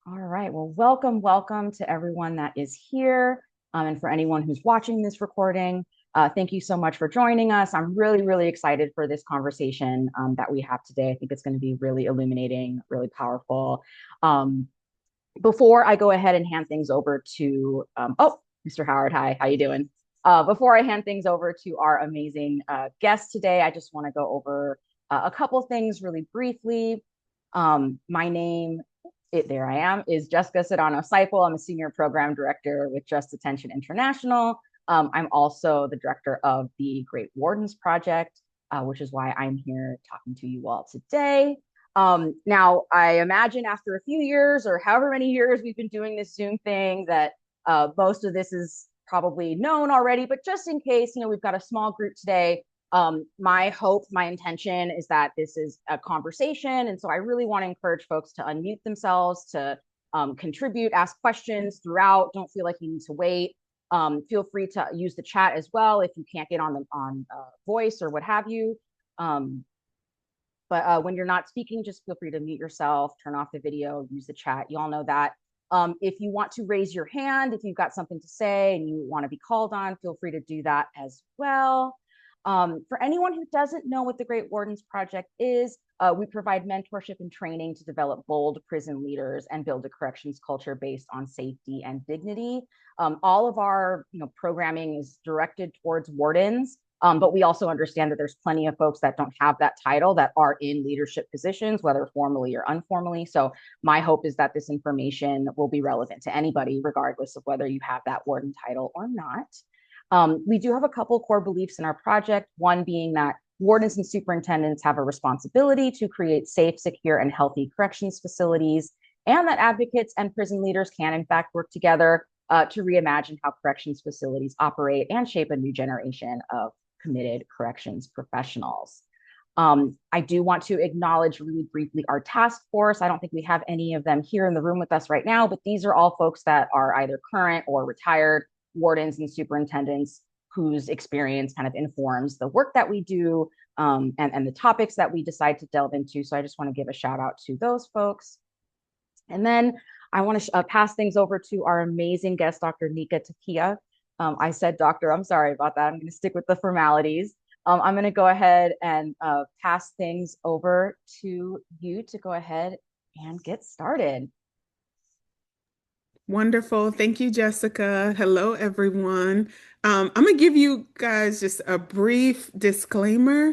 All right. Well, welcome to everyone that is here. And for anyone who's watching this recording, thank you so much for joining us. I'm really excited for this conversation that we have today. I think it's going to be really illuminating, really powerful. Um, Before I go ahead and hand things over to, Mr. Howard, hi, how you doing? Before I hand things over to our amazing guest today, I just want to go over a couple things really briefly. My name, there I am, is Jessica Sedano Seipel. I'm a senior program director with Just Attention International. I'm also the director of the Great Wardens Project, which is why I'm here talking to you all today. Now, I imagine after a few years or however many years we've been doing this Zoom thing that most of this is probably known already, but just in case, we've got a small group today. My hope, my intention is that this is a conversation. And so I really want to encourage folks to unmute themselves, to contribute, ask questions throughout. Don't feel like you need to wait. Feel free to use the chat as well if you can't get on the voice or what have you. But when you're not speaking, just feel free to mute yourself, turn off the video, use the chat. You all know that. If you want to raise your hand, if you've got something to say and you want to be called on, feel free to do that as well. For anyone who doesn't know what the Great Wardens Project is, we provide mentorship and training to develop bold prison leaders and build a corrections culture based on safety and dignity. All of our programming is directed towards wardens. But we also understand that there's plenty of folks that don't have that title that are in leadership positions, whether formally or informally. So my hope is that this information will be relevant to anybody, regardless of whether you have that warden title or not. We do have a couple core beliefs in our project, one being that wardens and superintendents have a responsibility to create safe, secure, and healthy corrections facilities, and that advocates and prison leaders can, in fact, work together to reimagine how corrections facilities operate and shape a new generation of committed corrections professionals. I do want to acknowledge really briefly our task force. I don't think we have any of them here in the room with us right now, but these are all folks that are either current or retired wardens and superintendents whose experience kind of informs the work that we do and the topics that we decide to delve into. So I just want to give a shout out to those folks. And then I want to pass things over to our amazing guest, Dr. Nika Takia. I said doctor, I'm sorry about that. I'm going to stick with the formalities. I'm going to go ahead and pass things over to you to go ahead and get started. Wonderful. Thank you, Jessica. Hello, everyone. I'm going to give you guys just a brief disclaimer.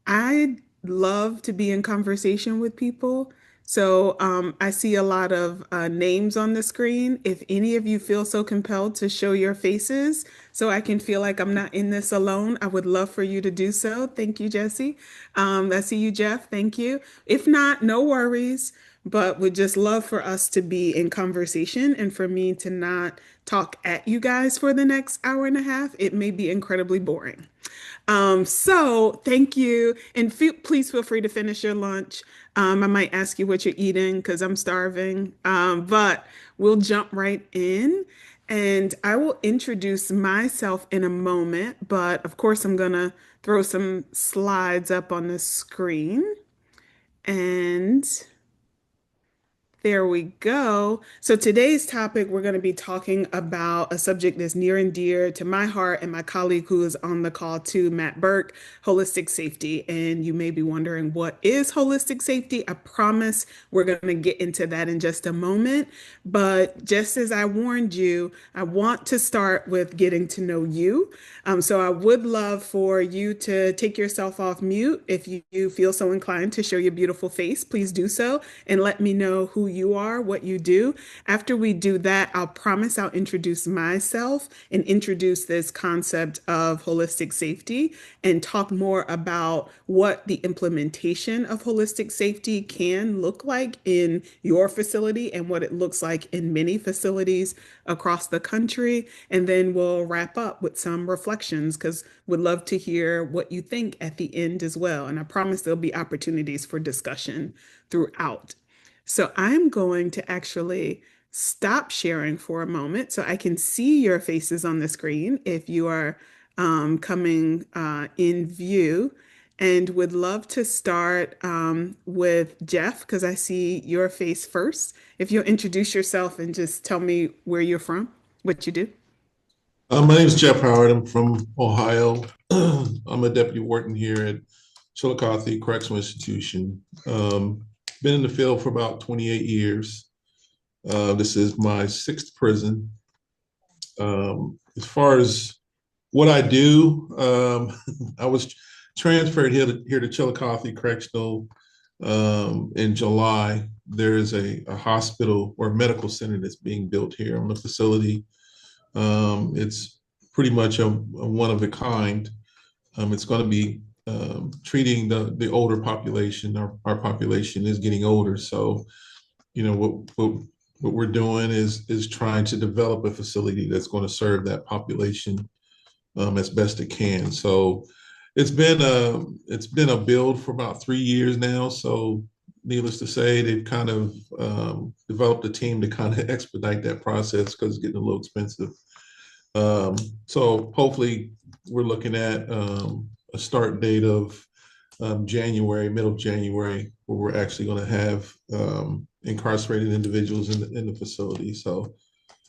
I love to be in conversation with people. So I see a lot of names on the screen. If any of you feel so compelled to show your faces so I can feel like I'm not in this alone, I would love for you to do so. Thank you, Jesse. I see you, Jeff. Thank you. If not, no worries, but would just love for us to be in conversation and for me to not talk at you guys for the next hour and a half. It may be incredibly boring. So thank you. And please feel free to finish your lunch. I might ask you what you're eating because I'm starving. But we'll jump right in. And I will introduce myself in a moment. But of course, I'm going to throw some slides up on the screen. And there we go. So today's topic, we're going to be talking about a subject that's near and dear to my heart and my colleague who is on the call too, Matt Burke, holistic safety. And you may be wondering, what is holistic safety? I promise we're going to get into that in just a moment. But just as I warned you, I want to start with getting to know you. So I would love for you to take yourself off mute. If you feel so inclined to show your beautiful face, please do so and let me know who you are, what you do. After we do that, I'll promise I'll introduce myself and introduce this concept of holistic safety and talk more about what the implementation of holistic safety can look like in your facility and what it looks like in many facilities across the country. And then we'll wrap up with some reflections because we'd love to hear what you think at the end as well. And I promise there'll be opportunities for discussion throughout. So I'm going to actually stop sharing for a moment so I can see your faces on the screen if you are coming in view. and would love to start with Jeff because I see your face first. If you'll introduce yourself and just tell me where you're from, what you do. My name is Jeff Howard. I'm from Ohio. I'm a deputy warden here at Chillicothe Correctional Institution. Been in the field for about 28 years. This is my sixth prison. As far as what I do, I was transferred here to Chillicothe Correctional in July. There is a hospital or medical center that's being built here on the facility. It's pretty much a one of a kind. It's going to be treating the older population. Our population is getting older, so what we're doing is trying to develop a facility that's going to serve that population as best it can. So it's been a build for about 3 years now. So needless to say, they've kind of developed a team to kind of expedite that process because it's getting a little expensive. So hopefully we're looking at a start date of January, middle of January, where we're actually going to have incarcerated individuals in the facility. So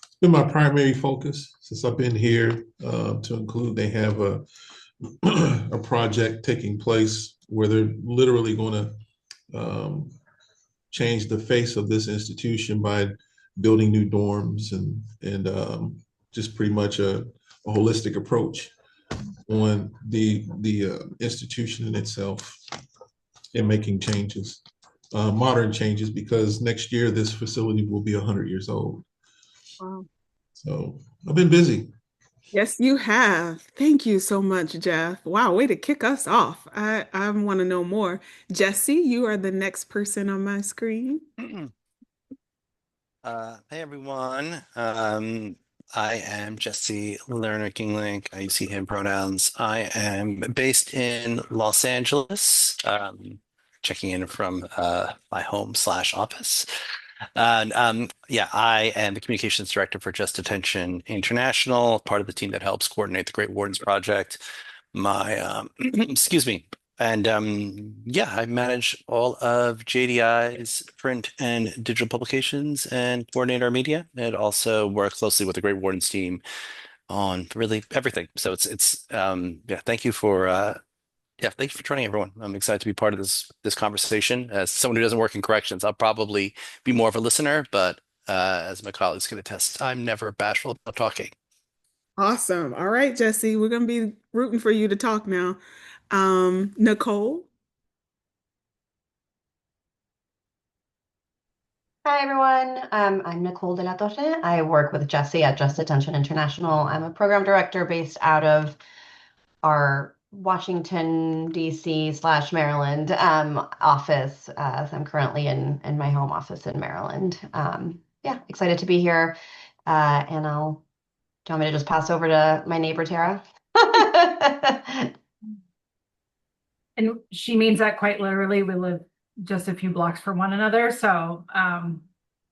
it's been my primary focus since I've been here, to include they have a project taking place where they're literally going to change the face of this institution by building new dorms and just pretty much a holistic approach on the institution in itself and making changes, modern changes, because next year this facility will be 100 years old. Wow. So I've been busy. Yes, you have. Thank you so much, Jeff. Wow, way to kick us off. I want to know more. Jesse, you are the next person on my screen. Hey everyone. I am Jesse Lerner Kinglink. I use he, him pronouns. I am based in Los Angeles, checking in from my home slash office. And yeah, I am the communications director for Just Detention International, part of the team that helps coordinate the Great Wardens Project. My excuse me. And yeah, I manage all of JDI's print and digital publications and coordinate our media, and also work closely with the Great Wardens team on really everything. So it's yeah, thank you for joining everyone. I'm excited to be part of this conversation. As someone who doesn't work in corrections, I'll probably be more of a listener, but as my colleagues can attest, I'm never bashful about talking. Awesome. All right, Jesse, we're going to be rooting for you to talk now. Nicole. Hi, everyone. I'm Nicole de la Torre. I work with Jesse at Just Attention International. I'm a program director based out of our Washington, D.C. / Maryland office. So I'm currently in my home office in Maryland. Yeah, excited to be here. And do you want me to just pass over to my neighbor, Tara? And she means that quite literally. We live just a few blocks from one another. So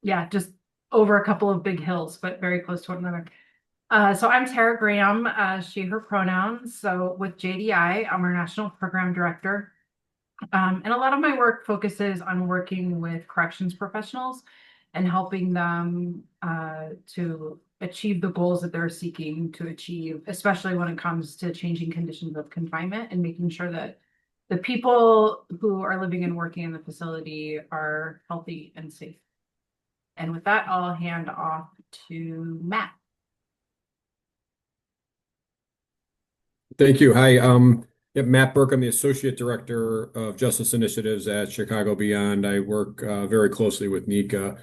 yeah, just over a couple of big hills, but very close to one another. So I'm Tara Graham, she, her pronouns. So with JDI, I'm our national program director. And a lot of my work focuses on working with corrections professionals and helping them to achieve the goals that they're seeking to achieve, especially when it comes to changing conditions of confinement and making sure that the people who are living and working in the facility are healthy and safe. And with that, I'll hand off to Matt. Thank you. Hi, yeah, Matt Burke. I'm the Associate Director of Justice Initiatives at Chicago Beyond. I work very closely with Nika.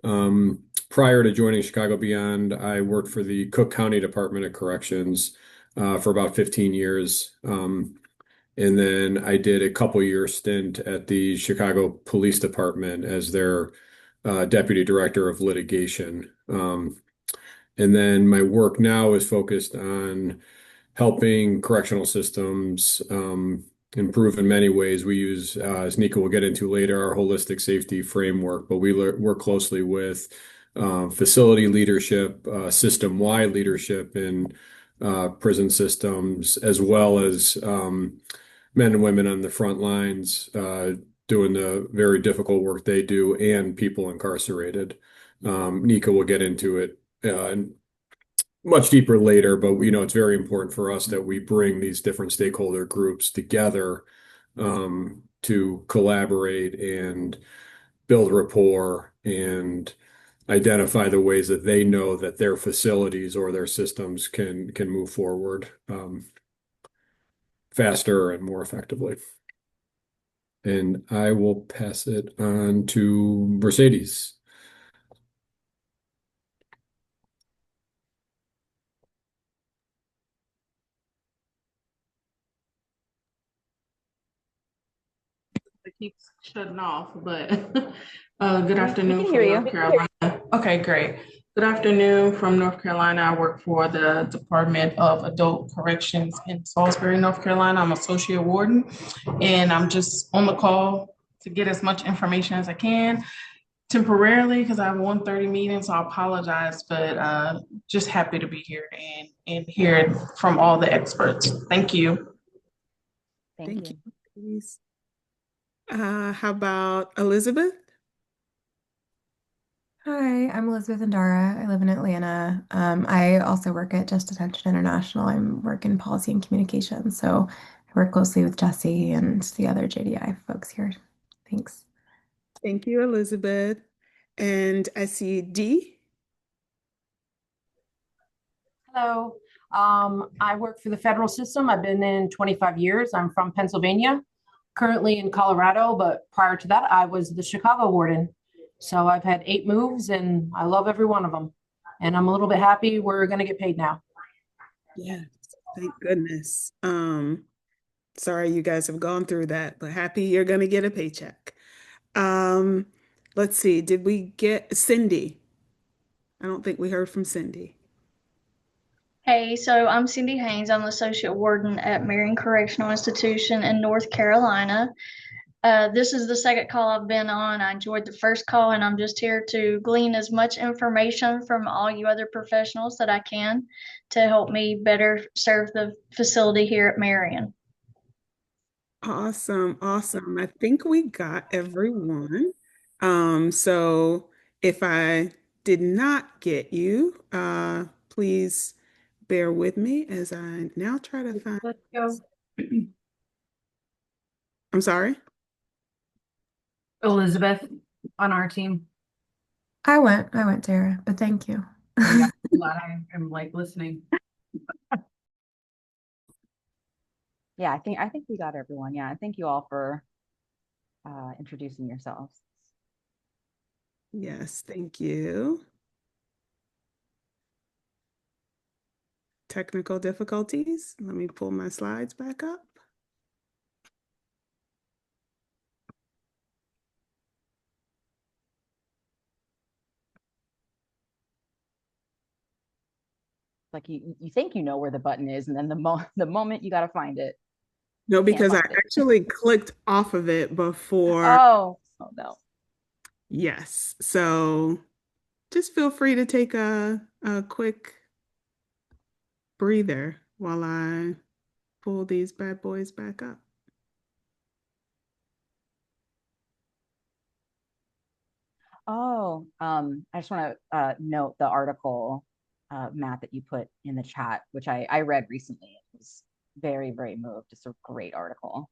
Prior to joining Chicago Beyond, I worked for the Cook County Department of Corrections for about 15 years. And then I did a couple year stint at the Chicago Police Department as their Deputy Director of Litigation. And then my work now is focused on helping correctional systems improve in many ways. We use, as Nika will get into later, our holistic safety framework, but we work closely with facility leadership, system-wide leadership in prison systems, as well as men and women on the front lines doing the very difficult work they do and people incarcerated. Nika will get into it much deeper later, but it's very important for us that we bring these different stakeholder groups together to collaborate and build rapport and identify the ways that they know that their facilities or their systems can move forward faster and more effectively. And I will pass it on to Mercedes. It keeps shutting off, but good We afternoon can from hear North you. Carolina. Okay, great. Good afternoon from North Carolina. I work for the Department of Adult Corrections in Salisbury, North Carolina. I'm associate warden, and I'm just on the call to get as much information as I can temporarily because I have a 1:30 meeting, so I apologize, but just happy to be here and hear it from all the experts. Thank you. Thank you. Please. How about Elizabeth? Hi, I'm Elizabeth Andara. I live in Atlanta. I also work at Just Detention International. I'm working policy and communications, so I work closely with Jesse and the other JDI folks here. Thanks. Thank you, Elizabeth. And I see Dee. Hello. I work for the federal system. I've been in 25 years. I'm from Pennsylvania, currently in Colorado, but prior to that, I was the Chicago warden. So I've had 8 moves and I love every one of them. And I'm a little bit happy we're going to get paid now. Yes, thank goodness. Sorry you guys have gone through that, but happy you're gonna get a paycheck. Let's see, did we get Cindy? I don't think we heard from Cindy. Hey, so I'm Cindy Haynes. I'm the associate warden at Marion Correctional Institution in North Carolina. This is the second call I've been on. I enjoyed the first call, and I'm just here to glean as much information from all you other professionals that I can to help me better serve the facility here at Marion. Awesome, awesome. I think we got everyone. So if I did not get you, please bear with me as I now try to find. Let's go. I'm sorry. Elizabeth on our team. I went, Tara, but thank you. Yeah, I'm glad I am like listening. Yeah, I think we got everyone. Yeah, thank you all for introducing yourselves. Yes, thank you. Technical difficulties. Let me pull my slides back up. Like you think you know where the button is, and then the moment you got to find it. No, because I find it. actually clicked off of it before. Oh no. Yes. So just feel free to take a quick breather while I pull these bad boys back up. Oh, I just want to note the article, Matt, that you put in the chat, which I read recently. It was very, very moved. It's a great article.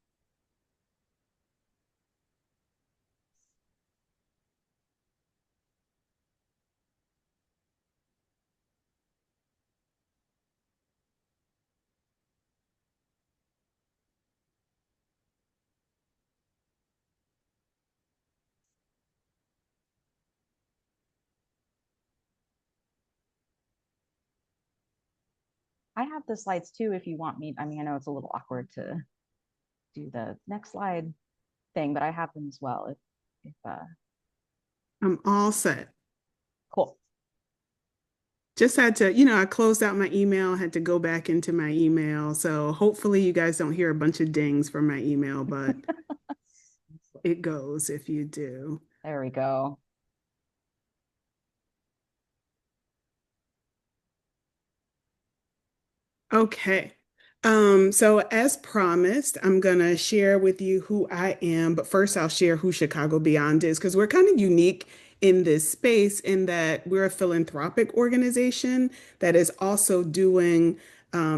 I have the slides too if you want me. I mean, I know it's a little awkward to do the next slide thing, but I have them as well if I'm all set. cool. Just had to, I closed out my email, had to go back into my email. So hopefully you guys don't hear a bunch of dings from my email, but it goes if you do. There we go. Okay. So as promised, I'm gonna share with you who I am, but first I'll share who Chicago Beyond is because we're kind of unique in this space in that we're a philanthropic organization that is also doing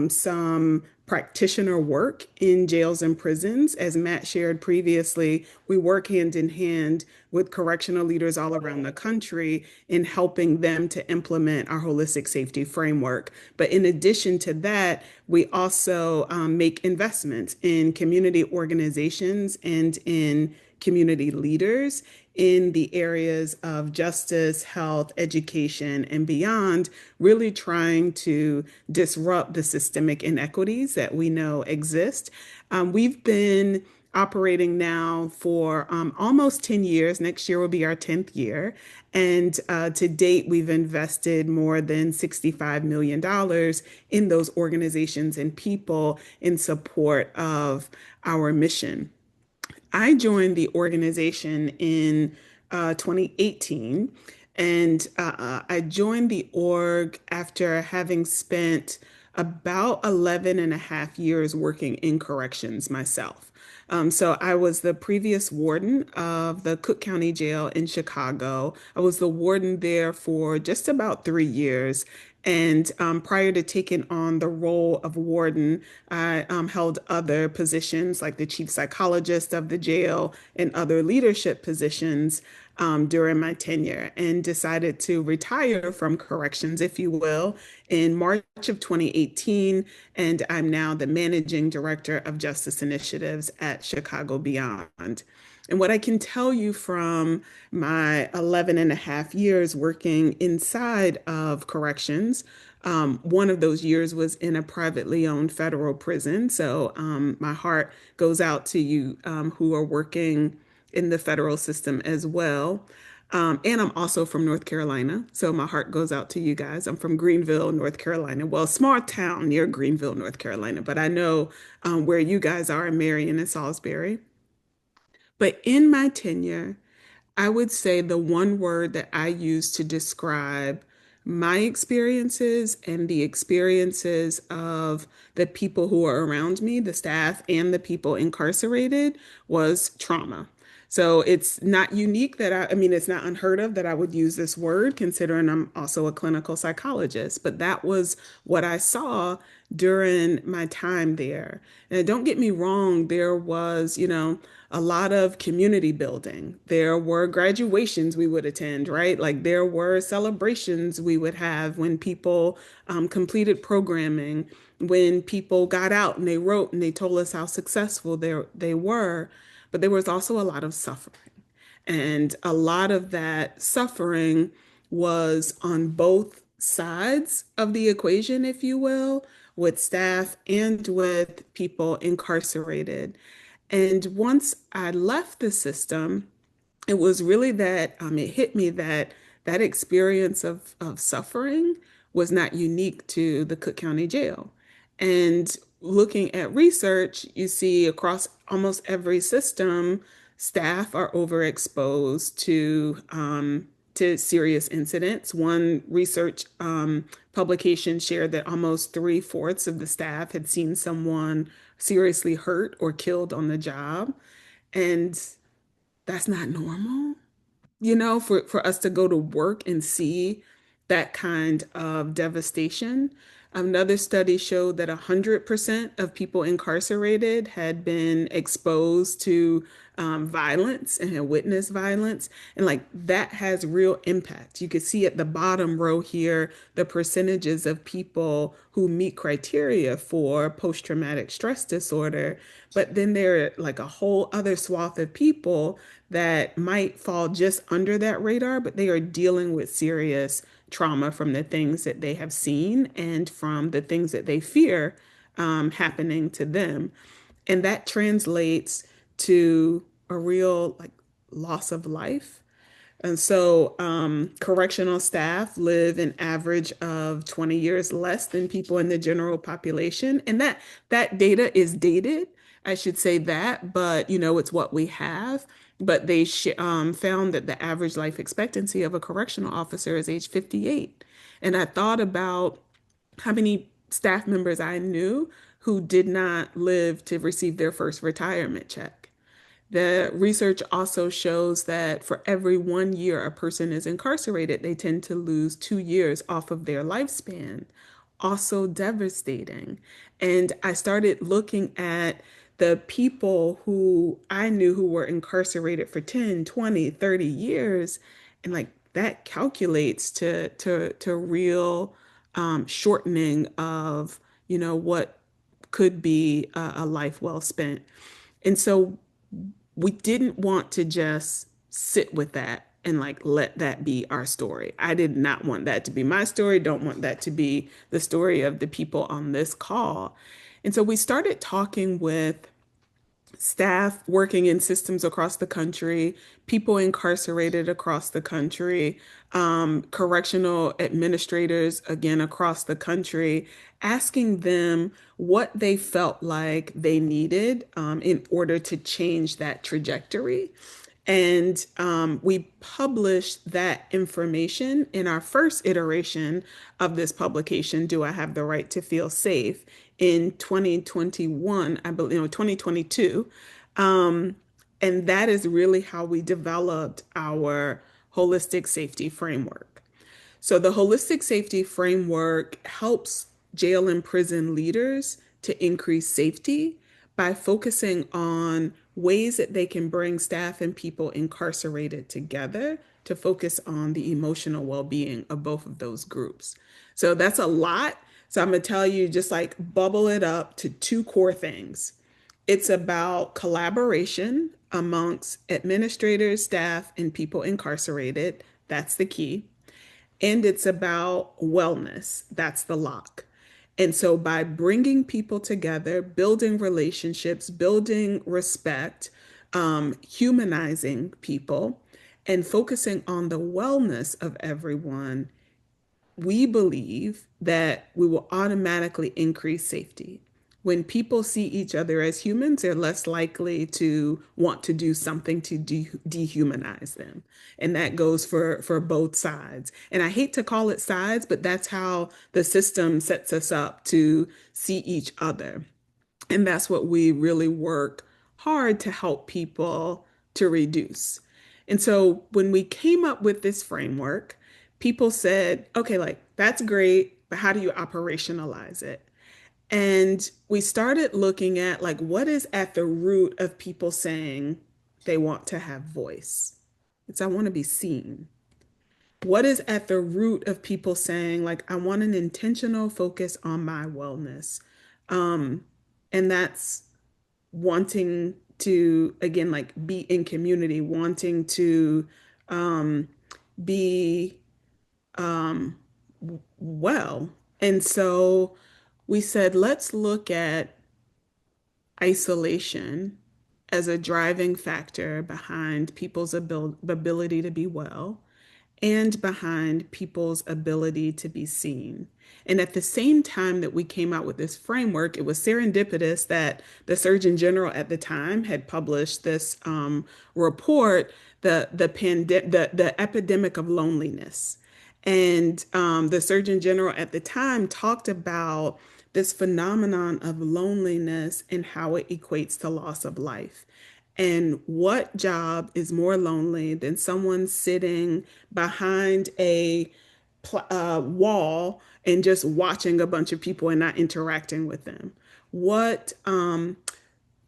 some practitioner work in jails and prisons. As Matt shared previously, we work hand in hand with correctional leaders all around the country in helping them to implement our holistic safety framework. But in addition to that, we also make investments in community organizations and in community leaders in the areas of justice, health, education, and beyond, really trying to disrupt the systemic inequities that we know exist. We've been operating now for almost 10 years. Next year will be our 10th year. And to date, we've invested more than $65 million in those organizations and people in support of our mission. I joined the organization in 2018, and I joined the org after having spent about 11 and a half years working in corrections myself. So I was the previous warden of the Cook County Jail in Chicago. I was the warden there for just about 3 years. And prior to taking on the role of warden, I held other positions like the chief psychologist of the jail and other leadership positions during my tenure and decided to retire from corrections, if you will, in March of 2018. And I'm now the managing director of justice initiatives at Chicago Beyond. And what I can tell you from my 11 and a half years working inside of corrections, one of those years was in a privately owned federal prison. So my heart goes out to you who are working in the federal system as well. And I'm also from North Carolina. So my heart goes out to you guys. I'm from Greenville, North Carolina. Well, small town near Greenville, North Carolina, but I know where you guys are in Marion and Salisbury. But in my tenure, I would say the one word that I use to describe my experiences and the experiences of the people who are around me, the staff and the people incarcerated, was trauma. So it's not unique that I mean, it's not unheard of that I would use this word, considering I'm also a clinical psychologist, but that was what I saw during my time there. And don't get me wrong, there was, a lot of community building. There were graduations we would attend, right? Like there were celebrations we would have when people completed programming, when people got out and they wrote and they told us how successful they were. But there was also a lot of suffering. And a lot of that suffering was on both sides of the equation, if you will, with staff and with people incarcerated. And once I left the system, it was really that it hit me that that experience of suffering was not unique to the Cook County Jail. And looking at research, you see across almost every system, staff are overexposed to serious incidents. One research publication shared that almost three-fourths of the staff had seen someone seriously hurt or killed on the job. And that's not normal, for us to go to work and see that kind of devastation. Another study showed that 100% of people incarcerated had been exposed to violence and had witnessed violence. And like that has real impact. You can see at the bottom row here the percentages of people who meet criteria for post-traumatic stress disorder. But then there are like a whole other swath of people that might fall just under that radar, but they are dealing with serious trauma from the things that they have seen and from the things that they fear happening to them. And that translates to a real like loss of life. And so correctional staff live an average of 20 years less than people in the general population. And that data is dated. I should say that, but it's what we have. But they found that the average life expectancy of a correctional officer is age 58. And I thought about how many staff members I knew who did not live to receive their first retirement check. The research also shows that for every 1 year a person is incarcerated, they tend to lose 2 years off of their lifespan. Also devastating. And I started looking at the people who I knew who were incarcerated for 10, 20, 30 years, and like that calculates to real shortening of, what could be a life well spent. And so we didn't want to just sit with that and like let that be our story. I did not want that to be my story, don't want that to be the story of the people on this call. And so we started talking with staff working in systems across the country, people incarcerated across the country, correctional administrators, again, across the country, asking them what they felt like they needed in order to change that trajectory. And we published that information in our first iteration of this publication, Do I Have the Right to Feel Safe, in 2021, I believe, 2022. And that is really how we developed our holistic safety framework. So the holistic safety framework helps jail and prison leaders to increase safety by focusing on ways that they can bring staff and people incarcerated together to focus on the emotional well-being of both of those groups. So that's a lot. So I'm going to tell you, just like bubble it up to two core things. It's about collaboration amongst administrators, staff, and people incarcerated. That's the key. And it's about wellness. That's the lock. And so by bringing people together, building relationships, building respect, humanizing people, and focusing on the wellness of everyone, we believe that we will automatically increase safety. When people see each other as humans, they're less likely to want to do something to dehumanize them. And that goes for both sides. And I hate to call it sides, but that's how the system sets us up to see each other. And that's what we really work hard to help people to reduce. And so when we came up with this framework, people said, okay, like that's great, but how do you operationalize it? And we started looking at like what is at the root of people saying they want to have voice. It's I want to be seen. What is at the root of people saying like I want an intentional focus on my wellness? And that's wanting to again like be in community, wanting to be well. And so we said, let's look at isolation as a driving factor behind people's ability to be well and behind people's ability to be seen. And at the same time that we came out with this framework, it was serendipitous that the Surgeon General at the time had published this report, the epidemic of loneliness. And the Surgeon General at the time talked about this phenomenon of loneliness and how it equates to loss of life. And what job is more lonely than someone sitting behind a wall and just watching a bunch of people and not interacting with them? What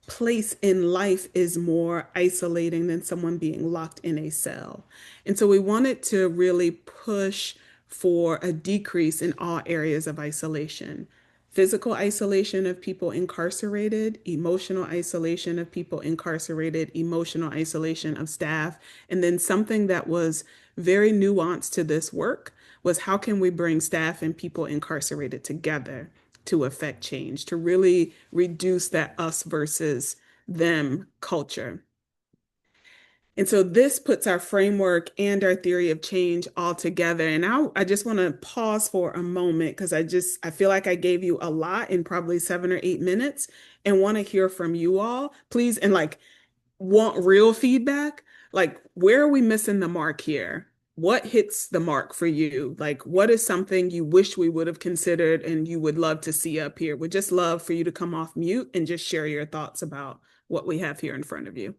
place in life is more isolating than someone being locked in a cell? And so we wanted to really push for a decrease in all areas of isolation. Physical isolation of people incarcerated, emotional isolation of people incarcerated, emotional isolation of staff, and then something that was very nuanced to this work was how can we bring staff and people incarcerated together to affect change, to really reduce that us versus them culture. And so this puts our framework and our theory of change all together. And I just want to pause for a moment because I feel like I gave you a lot in probably 7 or 8 minutes and want to hear from you all. Please, and like want real feedback. Like, where are we missing the mark here? what hits the mark for you? Like, what is something you wish we would have considered and you would love to see up here? Would just love for you to come off mute and just share your thoughts about what we have here in front of you.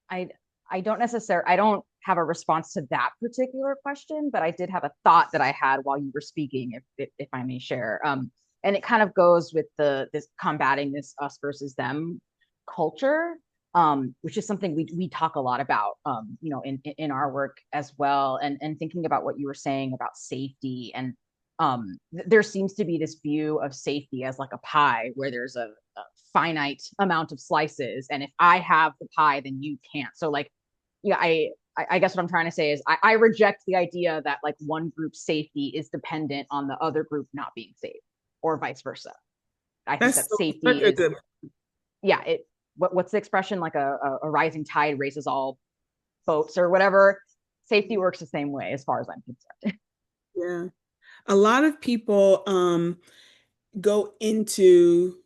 I don't have a response to that particular question, but I did have a thought that I had while you were speaking, if I may share. And it kind of goes with this combating this us versus them culture, which is something we talk a lot about, in our work as well, and thinking about what you were saying about safety. And there seems to be this view of safety as like a pie where there's a finite amount of slices, and if I have the pie, then you can't. So like, yeah, I guess what I'm trying to say is I reject the idea that like one group's safety is dependent on the other group not being safe, or vice versa. I think that safety is, good. yeah, what's the expression, like a rising tide raises all boats or whatever. Safety works the same way as far as I'm concerned. Yeah. A lot of people go into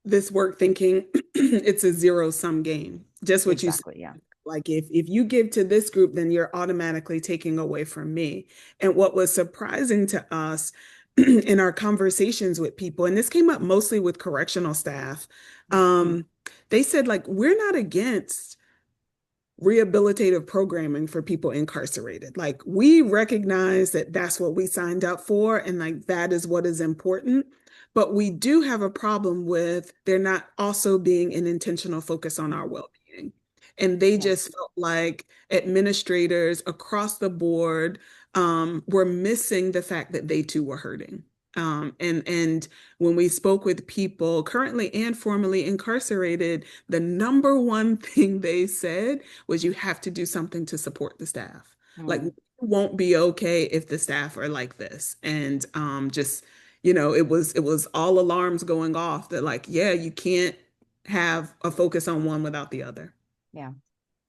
this work thinking it's a zero-sum game. Just what Exactly, you said. yeah. Like if you give to this group, then you're automatically taking away from me. And what was surprising to us in our conversations with people, and this came up mostly with correctional staff, they said, like, we're not against rehabilitative programming for people incarcerated. Like, we recognize that that's what we signed up for, and like that is what is important. But we do have a problem with there not also being an intentional focus on our well-being. And they just felt like administrators across the board were missing the fact that they too were hurting. And when we spoke with people currently and formerly incarcerated, the number one thing they said was you have to do something to support the staff. Like, it won't be okay if the staff are like this. And it was all alarms going off that like, yeah, you can't have a focus on one without the other. Yeah.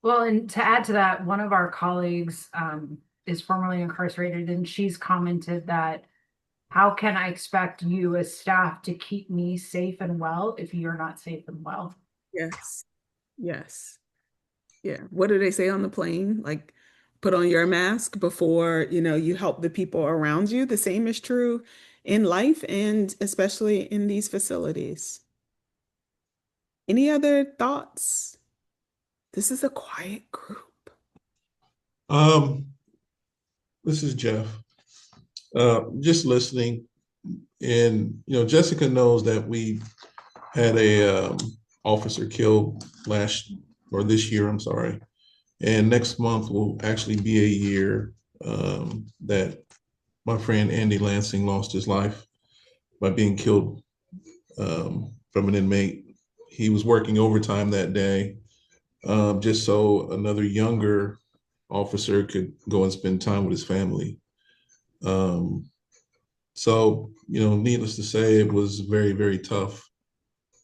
Well, and to add to that, one of our colleagues is formerly incarcerated, and she's commented that how can I expect you as staff to keep me safe and well if you're not safe and well? Yes. Yes. Yeah. What do they say on the plane? Like, put on your mask before, you help the people around you. The same is true in life and especially in these facilities. Any other thoughts? This is a quiet group. This is Jeff. Just listening, and Jessica knows that we had a officer killed this year, I'm sorry, and next month will actually be a year that my friend Andy Lansing lost his life by being killed from an inmate. He was working overtime that day, just so another younger officer could go and spend time with his family. So, needless to say, it was very, very tough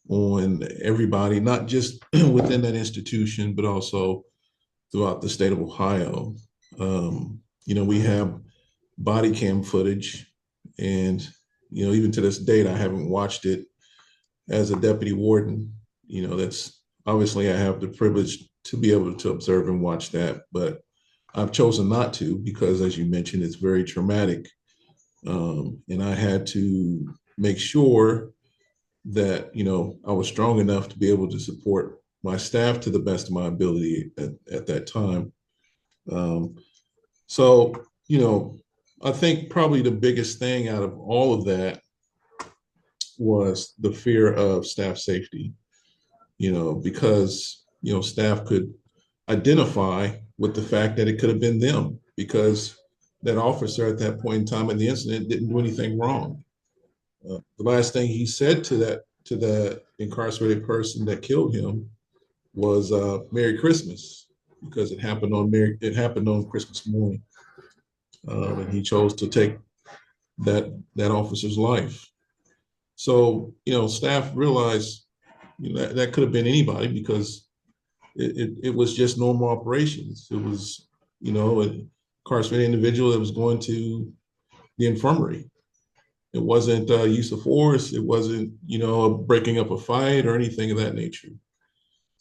on everybody, not just within that institution, but also throughout the state of Ohio. We have body cam footage, and, even to this date, I haven't watched it as a deputy warden. That's obviously I have the privilege to be able to observe and watch that, but I've chosen not to because, as you mentioned, it's very traumatic. And I had to make sure that, I was strong enough to be able to support my staff to the best of my ability at that time. So, I think probably the biggest thing out of all of that was the fear of staff safety, because, staff could identify with the fact that it could have been them because that officer at that point in time in the incident didn't do anything wrong. The last thing he said to the incarcerated person that killed him was "Merry Christmas," because it happened on Christmas morning, and he chose to take that officer's life. So staff realized that could have been anybody because it was just normal operations. It was an incarcerated individual that was going to the infirmary. It wasn't use of force. It wasn't, breaking up a fight or anything of that nature.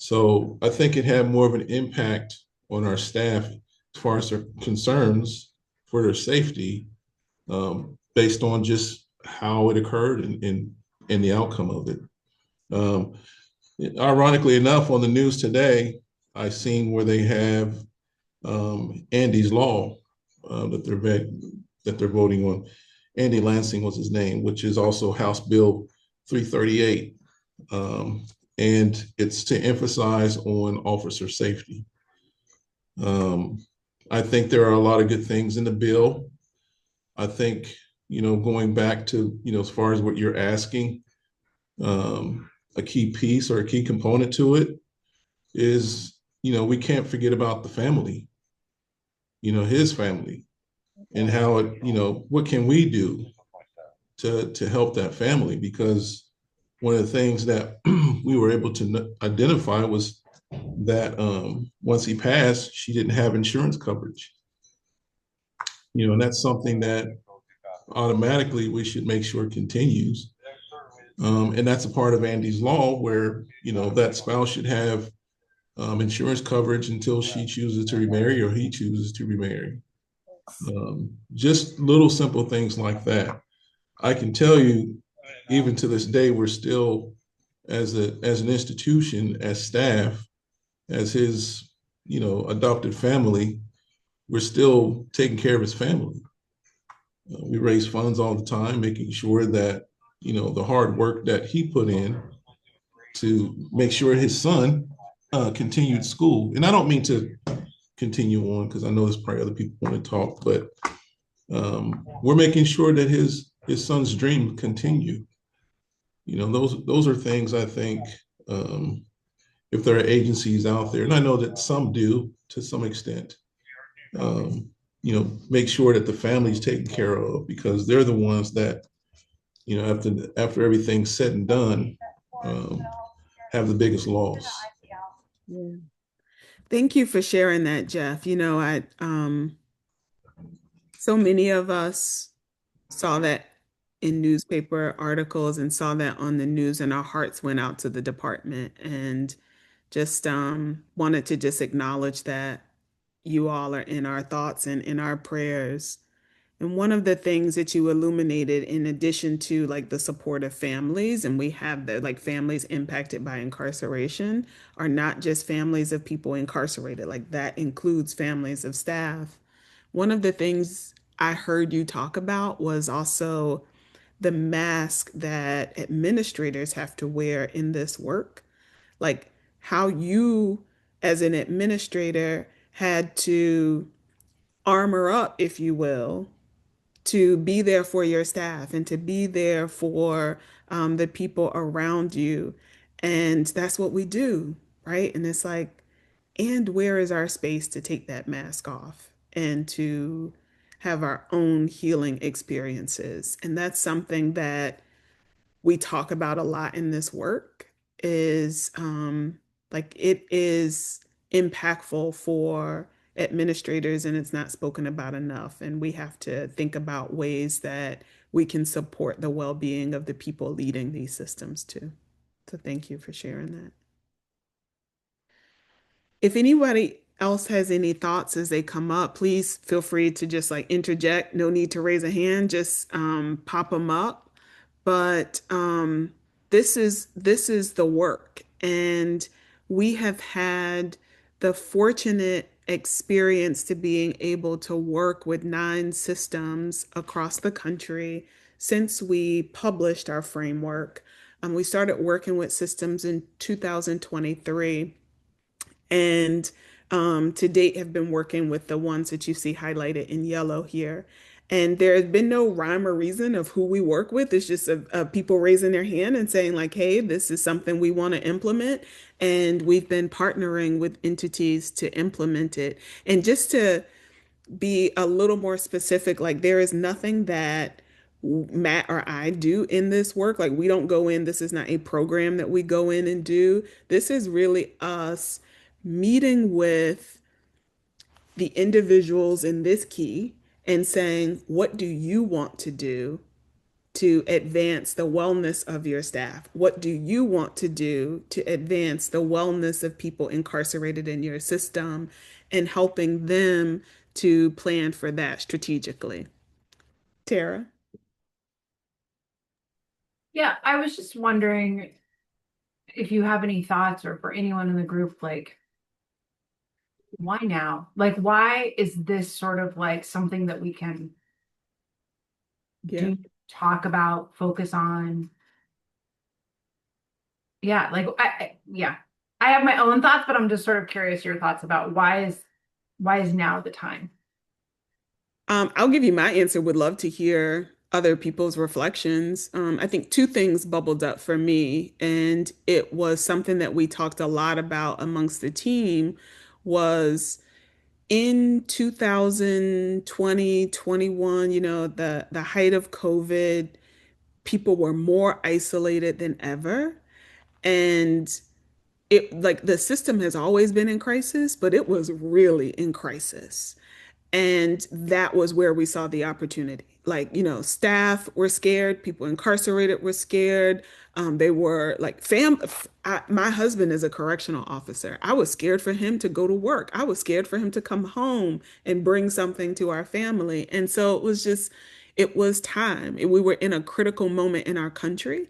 So I think it had more of an impact on our staff as far as their concerns for their safety, based on just how it occurred and the outcome of it. Um, Ironically enough, on the news today, I seen where they have Andy's Law that they're voting on. Andy Lansing was his name, which is also House Bill 338. And it's to emphasize on officer safety. I think there are a lot of good things in the bill. I think, going back to, as far as what you're asking, a key piece or a key component to it is, we can't forget about the family, his family, and how it, what can we do to help that family? Because one of the things that we were able to identify was that once he passed, she didn't have insurance coverage. And that's something that automatically we should make sure continues. And that's a part of Andy's Law where, that spouse should have insurance coverage until she chooses to remarry or he chooses to remarry. Just little simple things like that. I can tell you, even to this day, we're still, as an institution, as staff, as his, adopted family, we're still taking care of his family. We raise funds all the time, making sure that, the hard work that he put in to make sure his son continued school. And I don't mean to continue on because I know there's probably other people want to talk, but we're making sure that his son's dream continue. Those are things I think, if there are agencies out there, and I know that some do to some extent, make sure that the family's taken care of because they're the ones that, after everything's said and done, have the biggest loss. Yeah. Thank you for sharing that, Jeff. So many of us saw that in newspaper articles and saw that on the news, and our hearts went out to the department and just wanted to just acknowledge that you all are in our thoughts and in our prayers. And one of the things that you illuminated, in addition to like the support of families, and we have the like families impacted by incarceration, are not just families of people incarcerated, like that includes families of staff. One of the things I heard you talk about was also the mask that administrators have to wear in this work, like how you, as an administrator, had to armor up, if you will, to be there for your staff and to be there for the people around you. And that's what we do, right? And it's like, and where is our space to take that mask off and to have our own healing experiences? And that's something that we talk about a lot in this work is like it is impactful for administrators and it's not spoken about enough. And we have to think about ways that we can support the well-being of the people leading these systems too. So thank you for sharing that. If anybody else has any thoughts as they come up, please feel free to just like interject. No need to raise a hand, just pop them up. But this is the work, and we have had the fortunate experience to being able to work with 9 systems across the country since we published our framework. We started working with systems in 2023 and to date have been working with the ones that you see highlighted in yellow here. And there has been no rhyme or reason of who we work with. It's just people raising their hand and saying like, hey, this is something we want to implement. And we've been partnering with entities to implement it. And just to be a little more specific, like there is nothing that Matt or I do in this work. Like we don't go in, this is not a program that we go in and do. This is really us meeting with the individuals in this key and saying, what do you want to do? to advance the wellness of your staff? What do you want to do to advance the wellness of people incarcerated in your system and helping them to plan for that strategically? Tara? Yeah, I was just wondering if you have any thoughts, or for anyone in the group, like, why now? Like, why is this sort of like something that we can Yeah. do, talk about, focus on? Yeah, like yeah. I have my own thoughts, but I'm just sort of curious your thoughts about why is now the time? I'll give you my answer. Would love to hear other people's reflections. I think two things bubbled up for me, and it was something that we talked a lot about amongst the team was in 2020, 21, the height of COVID, people were more isolated than ever. And it like the system has always been in crisis, but it was really in crisis. And that was where we saw the opportunity. Like, staff were scared, people incarcerated were scared. They were like, my husband is a correctional officer. I was scared for him to go to work. I was scared for him to come home and bring something to our family. And so it was time. We were in a critical moment in our country.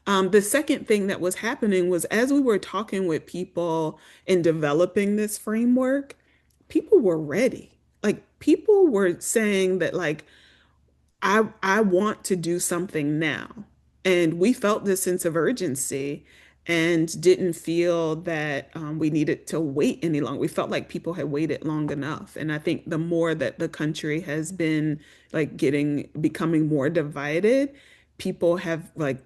The second thing that was happening was as we were talking with people and developing this framework, people were ready. Like people were saying that like I want to do something now. And we felt this sense of urgency and didn't feel that we needed to wait any longer. We felt like people had waited long enough. And I think the more that the country has been like becoming more divided, people have like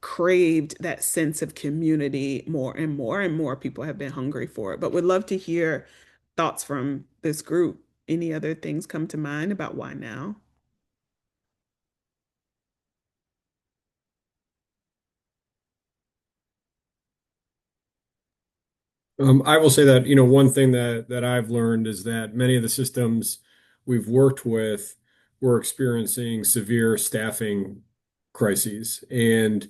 craved that sense of community more and more people have been hungry for it. But would love to hear thoughts from this group. Any other things come to mind about why now? I will say that, one thing that I've learned is that many of the systems we've worked with were experiencing severe staffing crises. And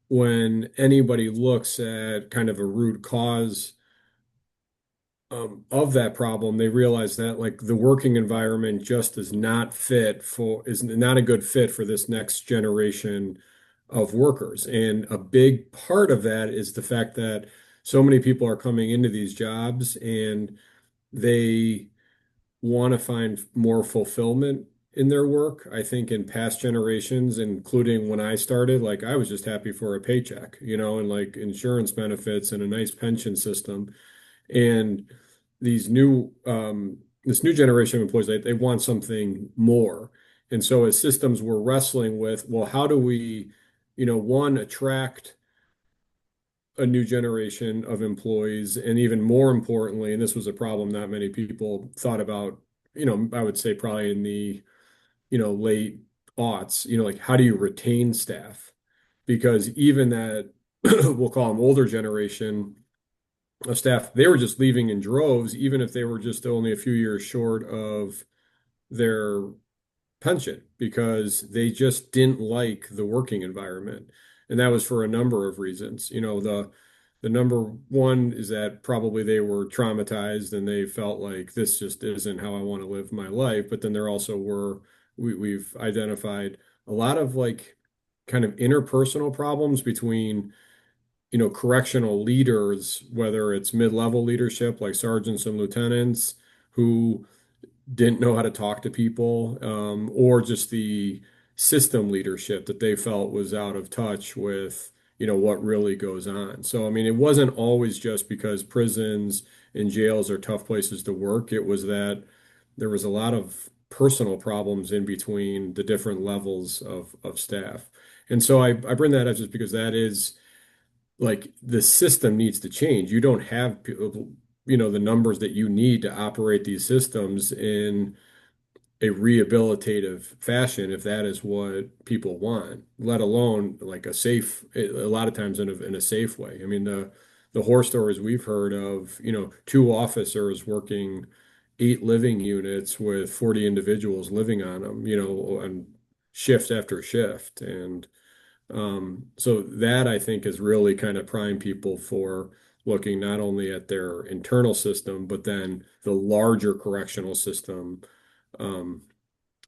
when anybody looks at kind of a root cause of that problem, they realize that like the working environment just is not a good fit for this next generation of workers. And a big part of that is the fact that so many people are coming into these jobs and they want to find more fulfillment in their work. I think in past generations, including when I started, like I was just happy for a paycheck, and like insurance benefits and a nice pension system. And these new this new generation of employees, they want something more. And so as systems we're wrestling with, well, how do we, one, attract a new generation of employees, and even more importantly, and this was a problem not many people thought about, I would say probably in the, late aughts, like how do you retain staff? Because even that we'll call them older generation of staff, they were just leaving in droves, even if they were just only a few years short of their pension, because they just didn't like the working environment. And that was for a number of reasons. The number one is that probably they were traumatized and they felt like this just isn't how I want to live my life. But then there also we've identified a lot of like kind of interpersonal problems between correctional leaders, whether it's mid-level leadership like sergeants and lieutenants who didn't know how to talk to people, or just the system leadership that they felt was out of touch with, what really goes on. So, I mean, it wasn't always just because prisons and jails are tough places to work. It was that there was a lot of personal problems in between the different levels of staff. And so I bring that up just because that is like the system needs to change. You don't have the numbers that you need to operate these systems in a rehabilitative fashion if that is what people want, let alone like a lot of times in a safe way. I mean, the horror stories we've heard of, two officers working 8 living units with 40 individuals living on them, and shift after shift. And so that I think is really kind of prime people for looking not only at their internal system, but then the larger correctional system um,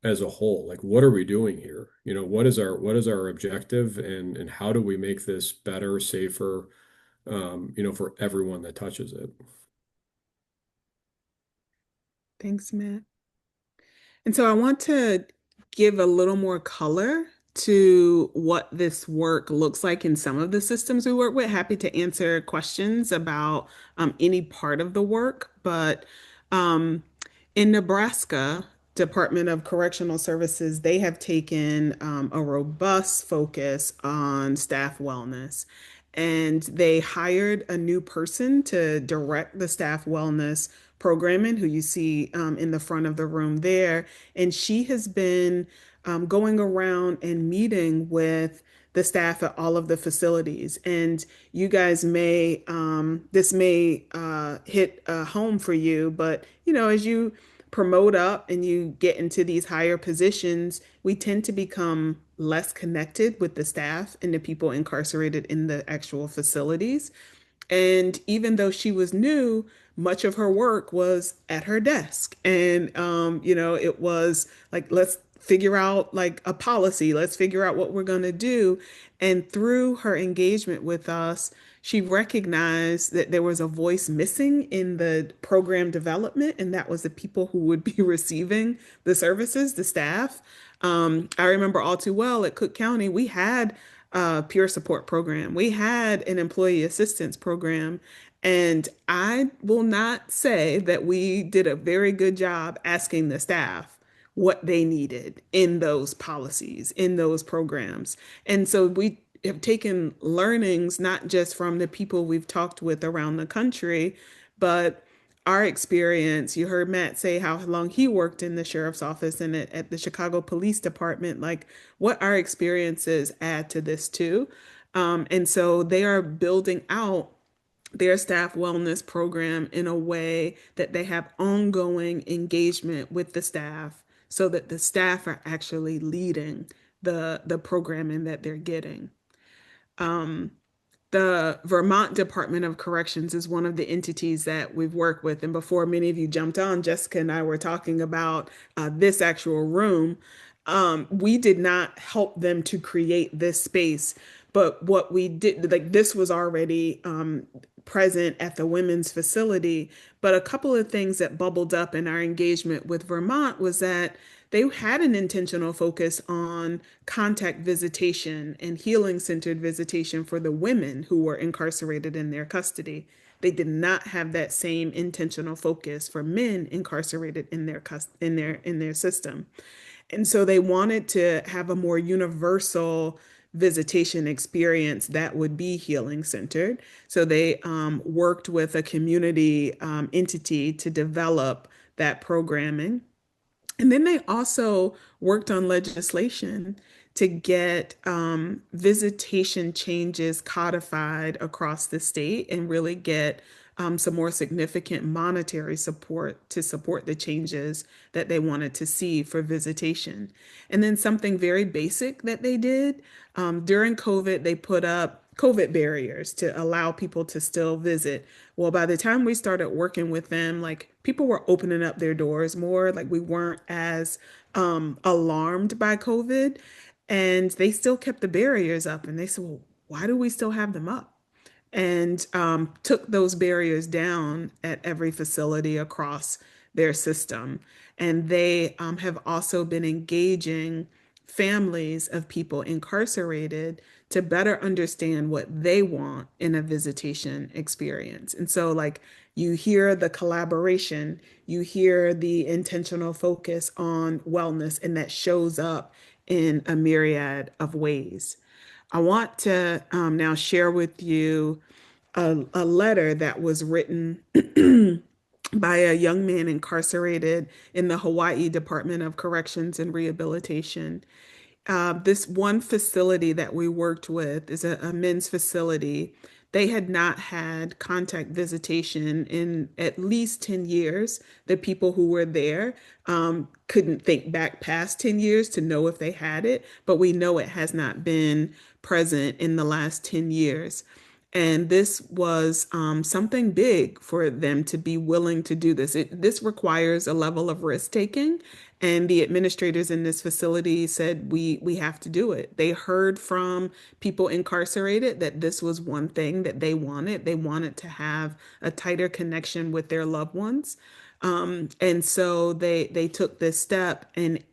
as a whole. Like, what are we doing here? What is our objective, and how do we make this better, safer, for everyone that touches it? Thanks, Matt. And so I want to give a little more color to what this work looks like in some of the systems we work with. Happy to answer questions about any part of the work, but um, in Nebraska, Department of Correctional Services, they have taken a robust focus on staff wellness. And they hired a new person to direct the staff wellness programming, who you see in the front of the room there. And she has been going around and meeting with the staff at all of the facilities. And you guys this may hit home for you, but as you promote up and you get into these higher positions, we tend to become less connected with the staff and the people incarcerated in the actual facilities. And even though she was new, much of her work was at her desk. And, it was like, let's figure out like a policy, let's figure out what we're going to do. And through her engagement with us, she recognized that there was a voice missing in the program development, and that was the people who would be receiving the services, the staff. I remember all too well at Cook County, we had peer support program. We had an employee assistance program. And I will not say that we did a very good job asking the staff what they needed in those policies, in those programs. And so we have taken learnings, not just from the people we've talked with around the country, but our experience. You heard Matt say how long he worked in the sheriff's office and at the Chicago Police Department, like what our experiences add to this too. And so they are building out their staff wellness program in a way that they have ongoing engagement with the staff so that the staff are actually leading the programming that they're getting. The Vermont Department of Corrections is one of the entities that we've worked with. And before many of you jumped on, Jessica and I were talking about this actual room. We did not help them to create this space, but what we did, like this was already present at the women's facility. But a couple of things that bubbled up in our engagement with Vermont was that they had an intentional focus on contact visitation and healing centered visitation for the women who were incarcerated in their custody. They did not have that same intentional focus for men incarcerated in their system. And so they wanted to have a more universal visitation experience that would be healing centered. So they worked with a community entity to develop that programming. And then they also worked on legislation to get visitation changes codified across the state and really get some more significant monetary support to support the changes that they wanted to see for visitation. And then something very basic that they did during COVID, they put up COVID barriers to allow people to still visit. Well, by the time we started working with them, like people were opening up their doors more, like we weren't as alarmed by COVID, and they still kept the barriers up. And they said, well, why do we still have them up? And took those barriers down at every facility across their system. And they have also been engaging families of people incarcerated to better understand what they want in a visitation experience. And so, like, you hear the collaboration, you hear the intentional focus on wellness, and that shows up in a myriad of ways. I want to now share with you a letter that was written by a young man incarcerated in the Hawaii Department of Corrections and Rehabilitation. This one facility that we worked with is a men's facility they had not had contact visitation in at least 10 years. The people who were there couldn't think back past 10 years to know if they had it, but we know it has not been present in the last 10 years. And this was something big for them to be willing to do this. This requires a level of risk taking. And the administrators in this facility said, we have to do it. They heard from people incarcerated that this was one thing that they wanted. They wanted to have a tighter connection with their loved ones. And so they took this step. And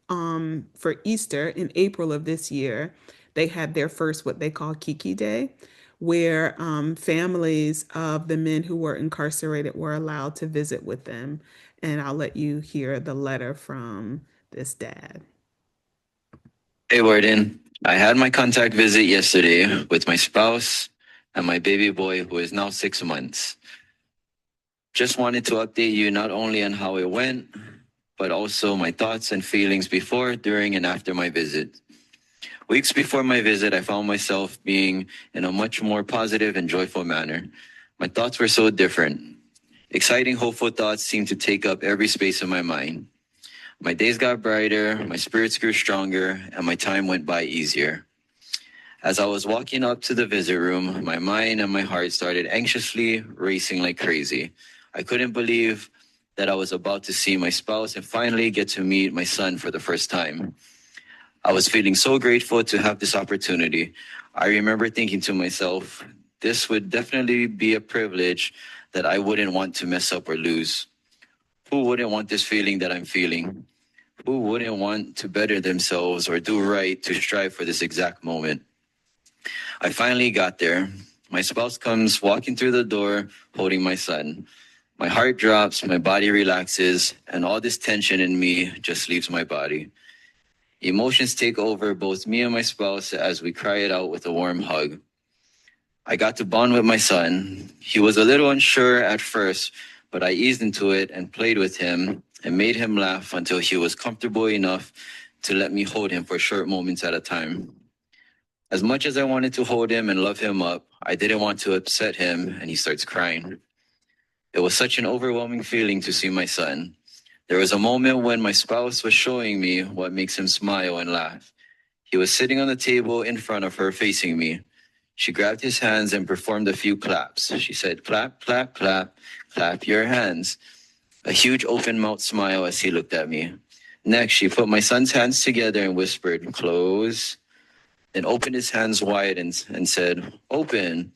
for Easter in April of this year, they had their first what they call Kiki Day, where families of the men who were incarcerated were allowed to visit with them. And I'll let you hear the letter from this dad. Hey, Warden. I had my contact visit yesterday with my spouse and my baby boy, who is now 6 months. Just wanted to update you not only on how it went, but also my thoughts and feelings before, during, and after my visit. Weeks before my visit, I found myself being in a much more positive and joyful manner. My thoughts were so different. Exciting, hopeful thoughts seemed to take up every space of my mind. My days got brighter, my spirits grew stronger, and my time went by easier. As I was walking up to the visit room, my mind and my heart started anxiously racing like crazy. I couldn't believe that I was about to see my spouse and finally get to meet my son for the first time. I was feeling so grateful to have this opportunity. I remember thinking to myself, this would definitely be a privilege that I wouldn't want to mess up or lose. Who wouldn't want this feeling that I'm feeling? Who wouldn't want to better themselves or do right to strive for this exact moment? I finally got there. My spouse comes walking through the door, holding my son. My heart drops, my body relaxes, and all this tension in me just leaves my body. Emotions take over both me and my spouse as we cry it out with a warm hug. I got to bond with my son. He was a little unsure at first, but I eased into it and played with him and made him laugh until he was comfortable enough to let me hold him for short moments at a time. As much as I wanted to hold him and love him up, I didn't want to upset him, and he starts crying. It was such an overwhelming feeling to see my son. There was a moment when my spouse was showing me what makes him smile and laugh. He was sitting on the table in front of her, facing me. She grabbed his hands and performed a few claps. She said, clap, clap, clap, clap your hands. A huge open mouth smile as he looked at me. Next, she put my son's hands together and whispered, close, then opened his hands wide and said, open.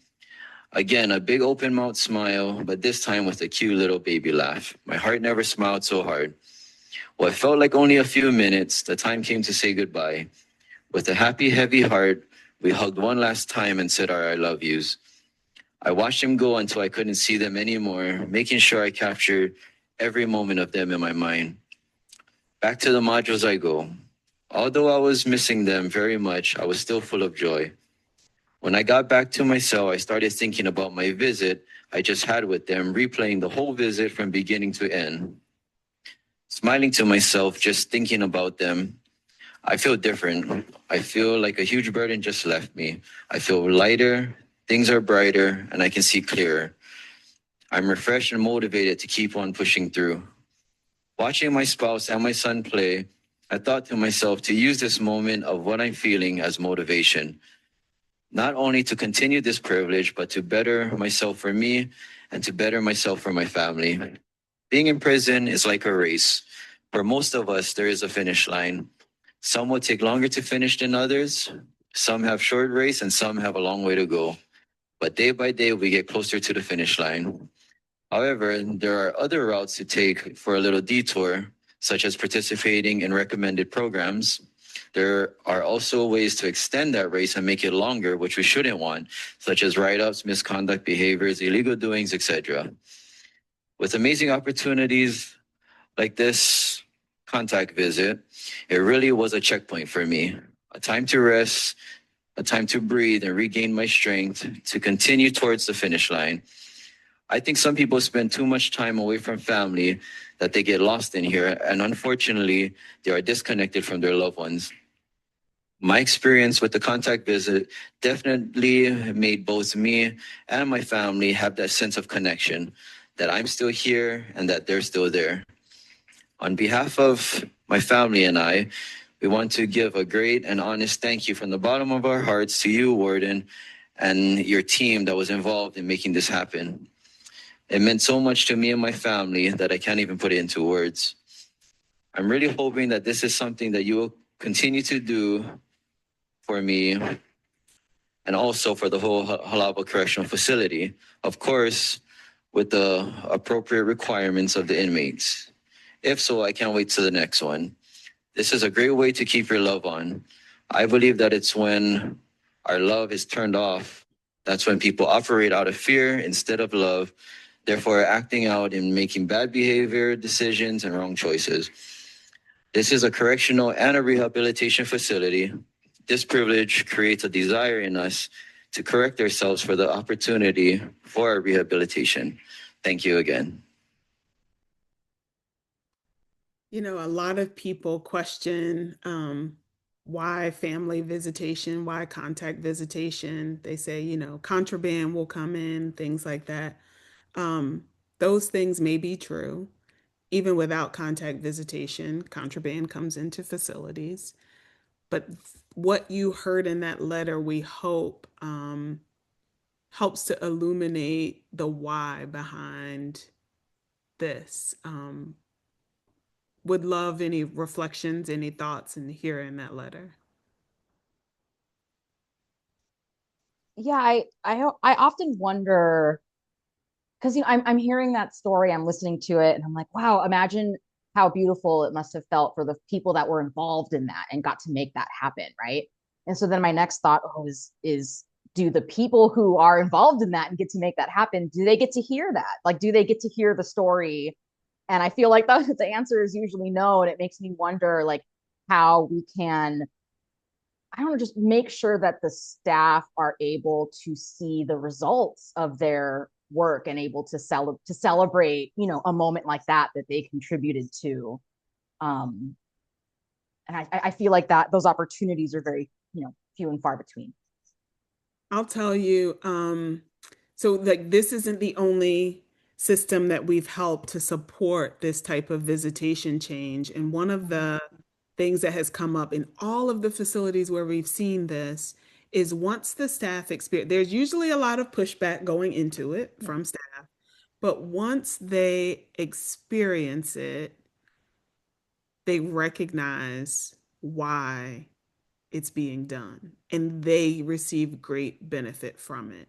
Again, a big open mouth smile, but this time with a cute little baby laugh. My heart never smiled so hard. What felt like only a few minutes, the time came to say goodbye. With a happy, heavy heart, we hugged one last time and said our I love yous. I watched him go until I couldn't see them anymore, making sure I captured every moment of them in my mind. Back to the modules I go. Although I was missing them very much, I was still full of joy. When I got back to my cell, I started thinking about my visit I just had with them, replaying the whole visit from beginning to end. Smiling to myself, just thinking about them, I feel different. I feel like a huge burden just left me. I feel lighter, things are brighter, and I can see clearer. I'm refreshed and motivated to keep on pushing through. Watching my spouse and my son play, I thought to myself to use this moment of what I'm feeling as motivation. Not only to continue this privilege, but to better myself for me and to better myself for my family. Being in prison is like a race. For most of us, there is a finish line. Some will take longer to finish than others. Some have short race and some have a long way to go. But day by day, we get closer to the finish line. However, there are other routes to take for a little detour, such as participating in recommended programs. There are also ways to extend that race and make it longer, which we shouldn't want, such as write-ups, misconduct behaviors, illegal doings, etc. With amazing opportunities like this contact visit, it really was a checkpoint for me, a time to rest, a time to breathe and regain my strength to continue towards the finish line. I think some people spend too much time away from family that they get lost in here, and unfortunately, they are disconnected from their loved ones. My experience with the contact visit definitely made both me and my family have that sense of connection, that I'm still here and that they're still there. On behalf of my family and I, we want to give a great and honest thank you from the bottom of our hearts to you, Warden, and your team that was involved in making this happen. It meant so much to me and my family that I can't even put it into words. I'm really hoping that this is something that you will continue to do for me and also for the whole Halaba Correctional Facility, of course, with the appropriate requirements of the inmates. If so, I can't wait to the next one. This is a great way to keep your love on. I believe that it's when our love is turned off, that's when people operate out of fear instead of love, therefore acting out and making bad behavior decisions and wrong choices. This is a correctional and a rehabilitation facility. This privilege creates a desire in us to correct ourselves for the opportunity for our rehabilitation. Thank you again. You know, a lot of people question why family visitation, why contact visitation. They say, you know, contraband will come in, things like that. Those things may be true. Even without contact visitation, contraband comes into facilities. But what you heard in that letter, we hope, helps to illuminate the why behind this. Would love any reflections, any thoughts in hearing that letter. Yeah, I often wonder because I'm hearing that story, I'm listening to it, and I'm like, wow, imagine how beautiful it must have felt for the people that were involved in that and got to make that happen, right? And so then my next thought, is do the people who are involved in that and get to make that happen, do they get to hear that? Like, do they get to hear the story? And I feel like the answer is usually no, and it makes me wonder like how we can, I don't know, just make sure that the staff are able to see the results of their work and able to celebrate, you know, a moment like that they contributed to. Um, and I feel like that those opportunities are very, you know, few and far between. I'll tell you, so like this isn't the only system that we've helped to support this type of visitation change. And one of the things that has come up in all of the facilities where we've seen this is once the staff experience, there's usually a lot of pushback going into it from staff, but once they experience it, they recognize why it's being done and they receive great benefit from it.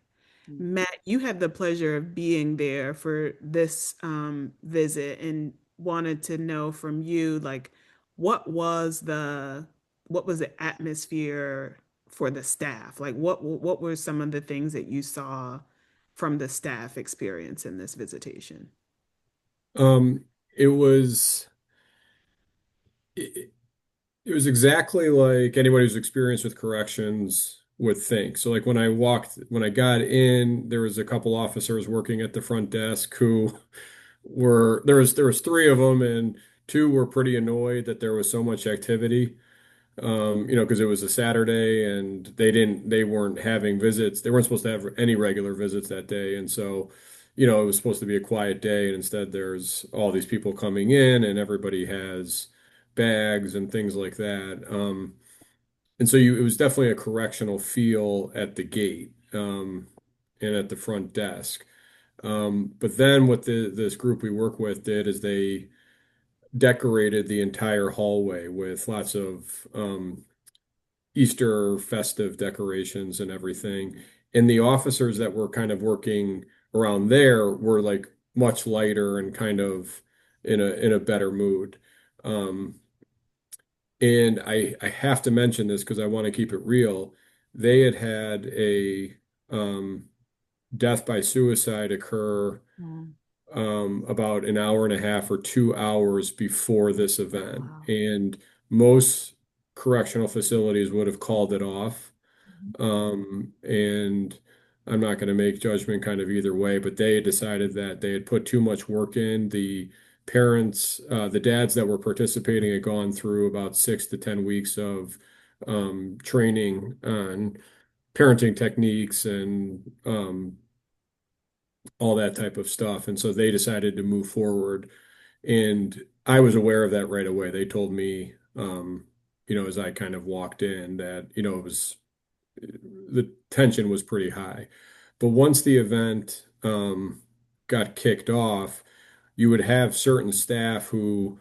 Matt, you had the pleasure of being there for this visit and wanted to know from you, like, what was the what was the atmosphere for the staff? Like, what were some of the things that you saw from the staff experience in this visitation? Um, it was it, it was exactly like anybody who's experienced with corrections would think. So like when I got in, there was a couple officers working at the front desk who were there was three of them and two were pretty annoyed that there was so much activity. Because it was a Saturday and they weren't having visits. They weren't supposed to have any regular visits that day. And so, it was supposed to be a quiet day. And instead there's all these people coming in and everybody has bags and things like that. And so it was definitely a correctional feel at the gate, and at the front desk. But then what this group we work with did is they decorated the entire hallway with lots of Easter festive decorations and everything. And the officers that were kind of working around there were like much lighter and kind of in a better mood. Um, and I have to mention this because I want to keep it real. They had a death by suicide occur about an hour and a half or 2 hours before this event. Wow. And most correctional facilities would have called it off. And I'm not going to make judgment kind of either way, but they had decided that they had put too much work in. The parents, the dads that were participating had gone through about 6 to 10 weeks of training on parenting techniques and all that type of stuff. And so they decided to move forward. And I was aware of that right away. They told me, as I kind of walked in that, it was the tension was pretty high. But once the event got kicked off, you would have certain staff who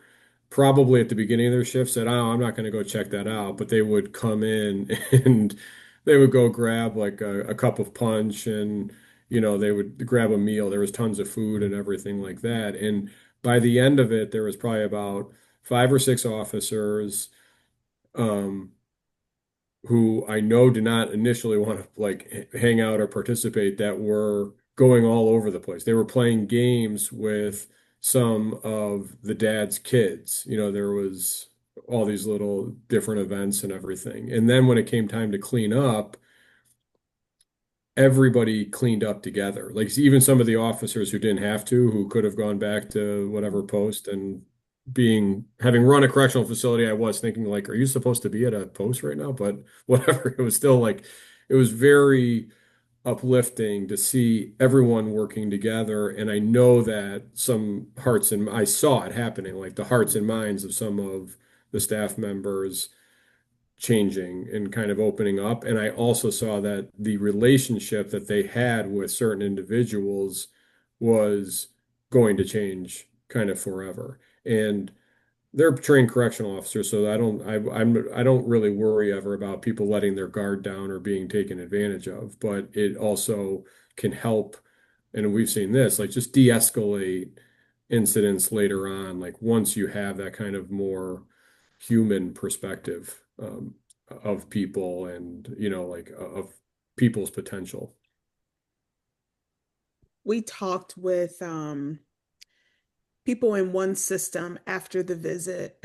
probably at the beginning of their shift said, "Oh, I'm not going to go check that out," but they would come in and they would go grab like a cup of punch and they would grab a meal. There was tons of food and everything like that. And by the end of it, there was probably about 5 or 6 officers. Um, who I know did not initially want to like hang out or participate that were going all over the place. They were playing games with some of the dad's kids. There was all these little different events and everything. And then when it came time to clean up, everybody cleaned up together. Like even some of the officers who didn't have to, who could have gone back to whatever post and having run a correctional facility, I was thinking like, are you supposed to be at a post right now? But whatever, it was still like, it was very uplifting to see everyone working together. And I know that I saw it happening, like the hearts and minds of some of the staff members changing and kind of opening up. And I also saw that the relationship that they had with certain individuals was going to change kind of forever. And they're trained correctional officers, so I don't really worry ever about people letting their guard down or being taken advantage of. But it also can help, and we've seen this, like just de-escalate incidents later on, like once you have that kind of more human perspective of people and like of people's potential. We talked with people in one system after the visit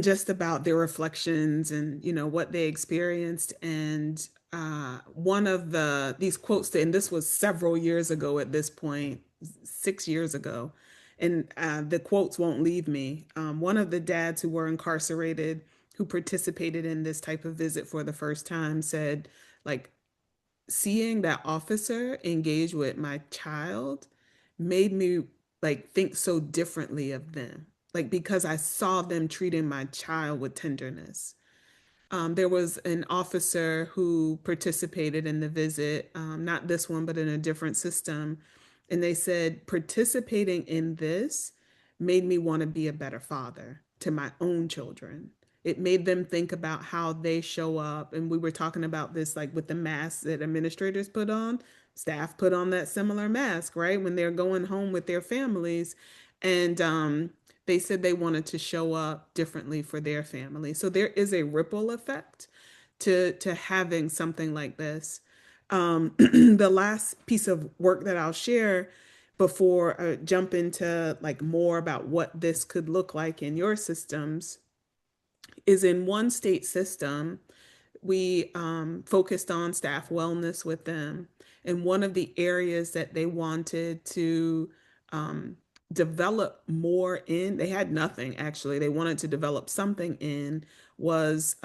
just about their reflections and what they experienced. And one of these quotes, and this was several years ago at this point, 6 years ago, and the quotes won't leave me. One of the dads who were incarcerated who participated in this type of visit for the first time said, like, seeing that officer engage with my child made me like think so differently of them, like because I saw them treating my child with tenderness. There was an officer who participated in the visit, not this one, but in a different system. And they said participating in this made me want to be a better father to my own children. It made them think about how they show up. And we were talking about this like with the masks that administrators put on, staff put on that similar mask, right? When they're going home with their families. And they said they wanted to show up differently for their family. So there is a ripple effect to having something like this. The last piece of work that I'll share before I jump into like more about what this could look like in your systems is in one state system we focused on staff wellness with them. And one of the areas that they wanted to um, develop more in, they had nothing actually, they wanted to develop something in, was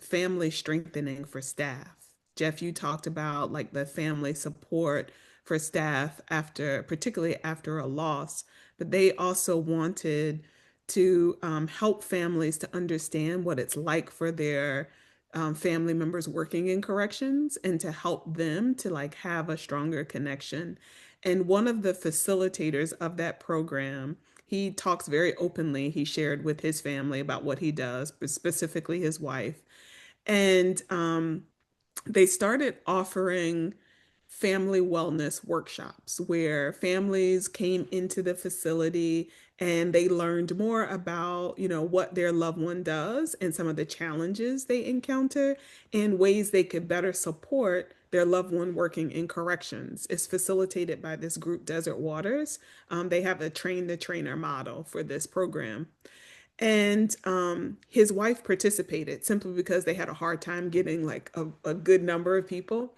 family strengthening for staff. Jeff, you talked about like the family support for staff after, particularly after a loss, but they also wanted to help families to understand what it's like for their family members working in corrections and to help them to like have a stronger connection. And one of the facilitators of that program, he talks very openly. He shared with his family about what he does, but specifically his wife. And they started offering family wellness workshops where families came into the facility and they learned more about, what their loved one does and some of the challenges they encounter and ways they could better support their loved one working in corrections. It's facilitated by this group, Desert Waters. They have a train the trainer model for this program. And his wife participated simply because they had a hard time getting like a good number of people.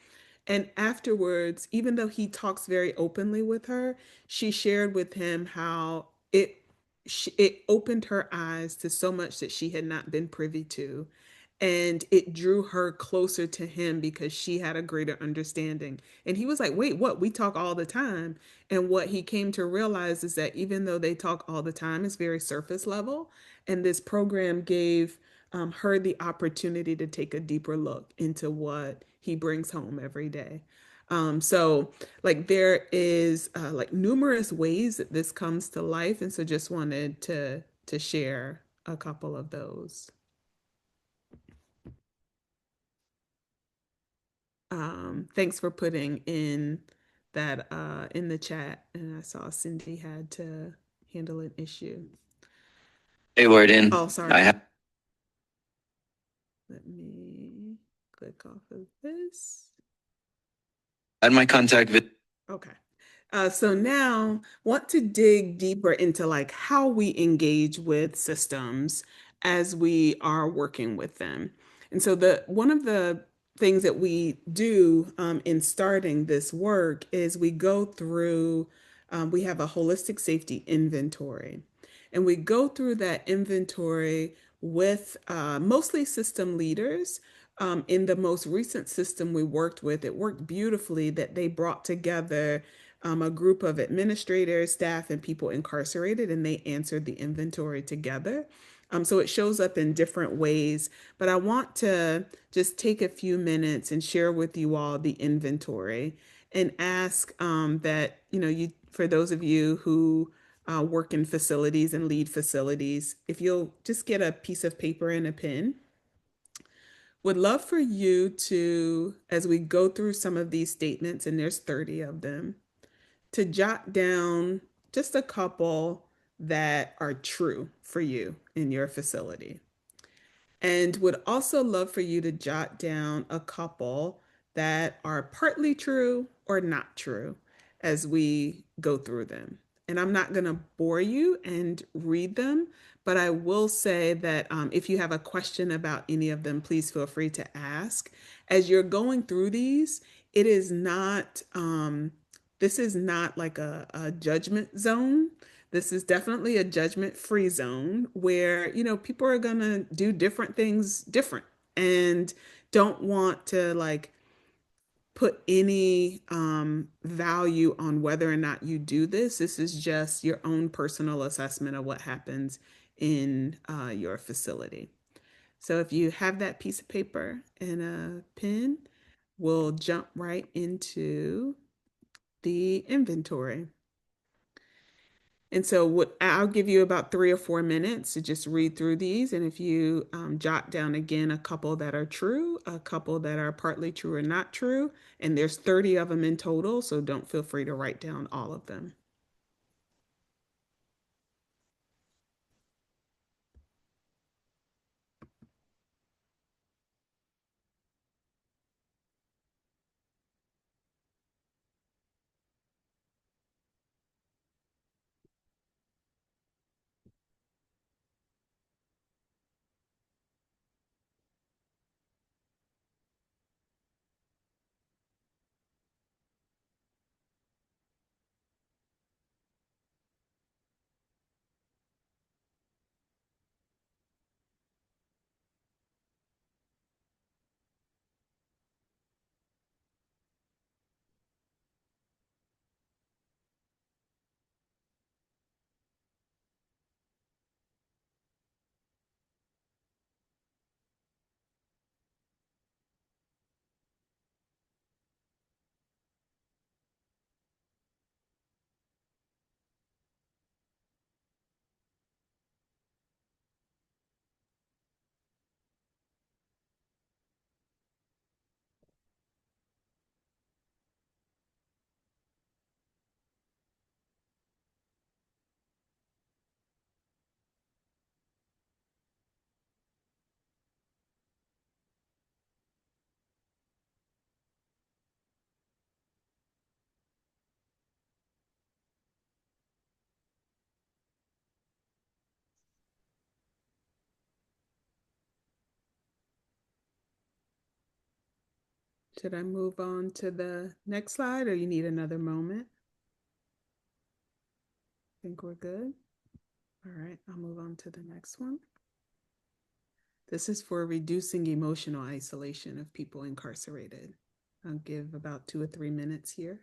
And afterwards, even though he talks very openly with her, she shared with him how it opened her eyes to so much that she had not been privy to. And it drew her closer to him because she had a greater understanding. And he was like, wait, what? We talk all the time. And what he came to realize is that even though they talk all the time, it's very surface level. And this program gave her the opportunity to take a deeper look into what he brings home every day. So like there is like numerous ways that this comes to life. And so just wanted to share a couple of those. Thanks for putting in that in the chat. And I saw Cindy had to handle an issue. Hey, Warden. Oh, sorry. Let me click off of this. Add my contact with. Okay. So now want to dig deeper into like how we engage with systems as we are working with them. And so the one of the things that we do in starting this work is we go through, we have a holistic safety inventory. And we go through that inventory with mostly system leaders. In the most recent system we worked with, it worked beautifully that they brought together a group of administrators, staff, and people incarcerated, and they answered the inventory together. So it shows up in different ways, but I want to just take a few minutes and share with you all the inventory and ask that, you know, you for those of you who work in facilities and lead facilities, if you'll just get a piece of paper and a pen. Would love for you to, as we go through some of these statements, and there's 30 of them, to jot down just a couple that are true for you in your facility. And would also love for you to jot down a couple that are partly true or not true as we go through them. And I'm not going to bore you and read them, but I will say that if you have a question about any of them, please feel free to ask. As you're going through these, it is not, this is not like a judgment zone. This is definitely a judgment-free zone where, you know, people are going to do different things different and don't want to like put any value on whether or not you do this. This is just your own personal assessment of what happens in your facility. So if you have that piece of paper and a pen, we'll jump right into the inventory. And so what I'll give you about 3 or 4 minutes to just read through these. And if you jot down again a couple that are true, a couple that are partly true or not true, and there's 30 of them in total, so don't feel free to write down all of them. Should I move on to the next slide or you need another moment? I think we're good. All right, I'll move on to the next one. This is for reducing emotional isolation of people incarcerated. I'll give about 2 or 3 minutes here.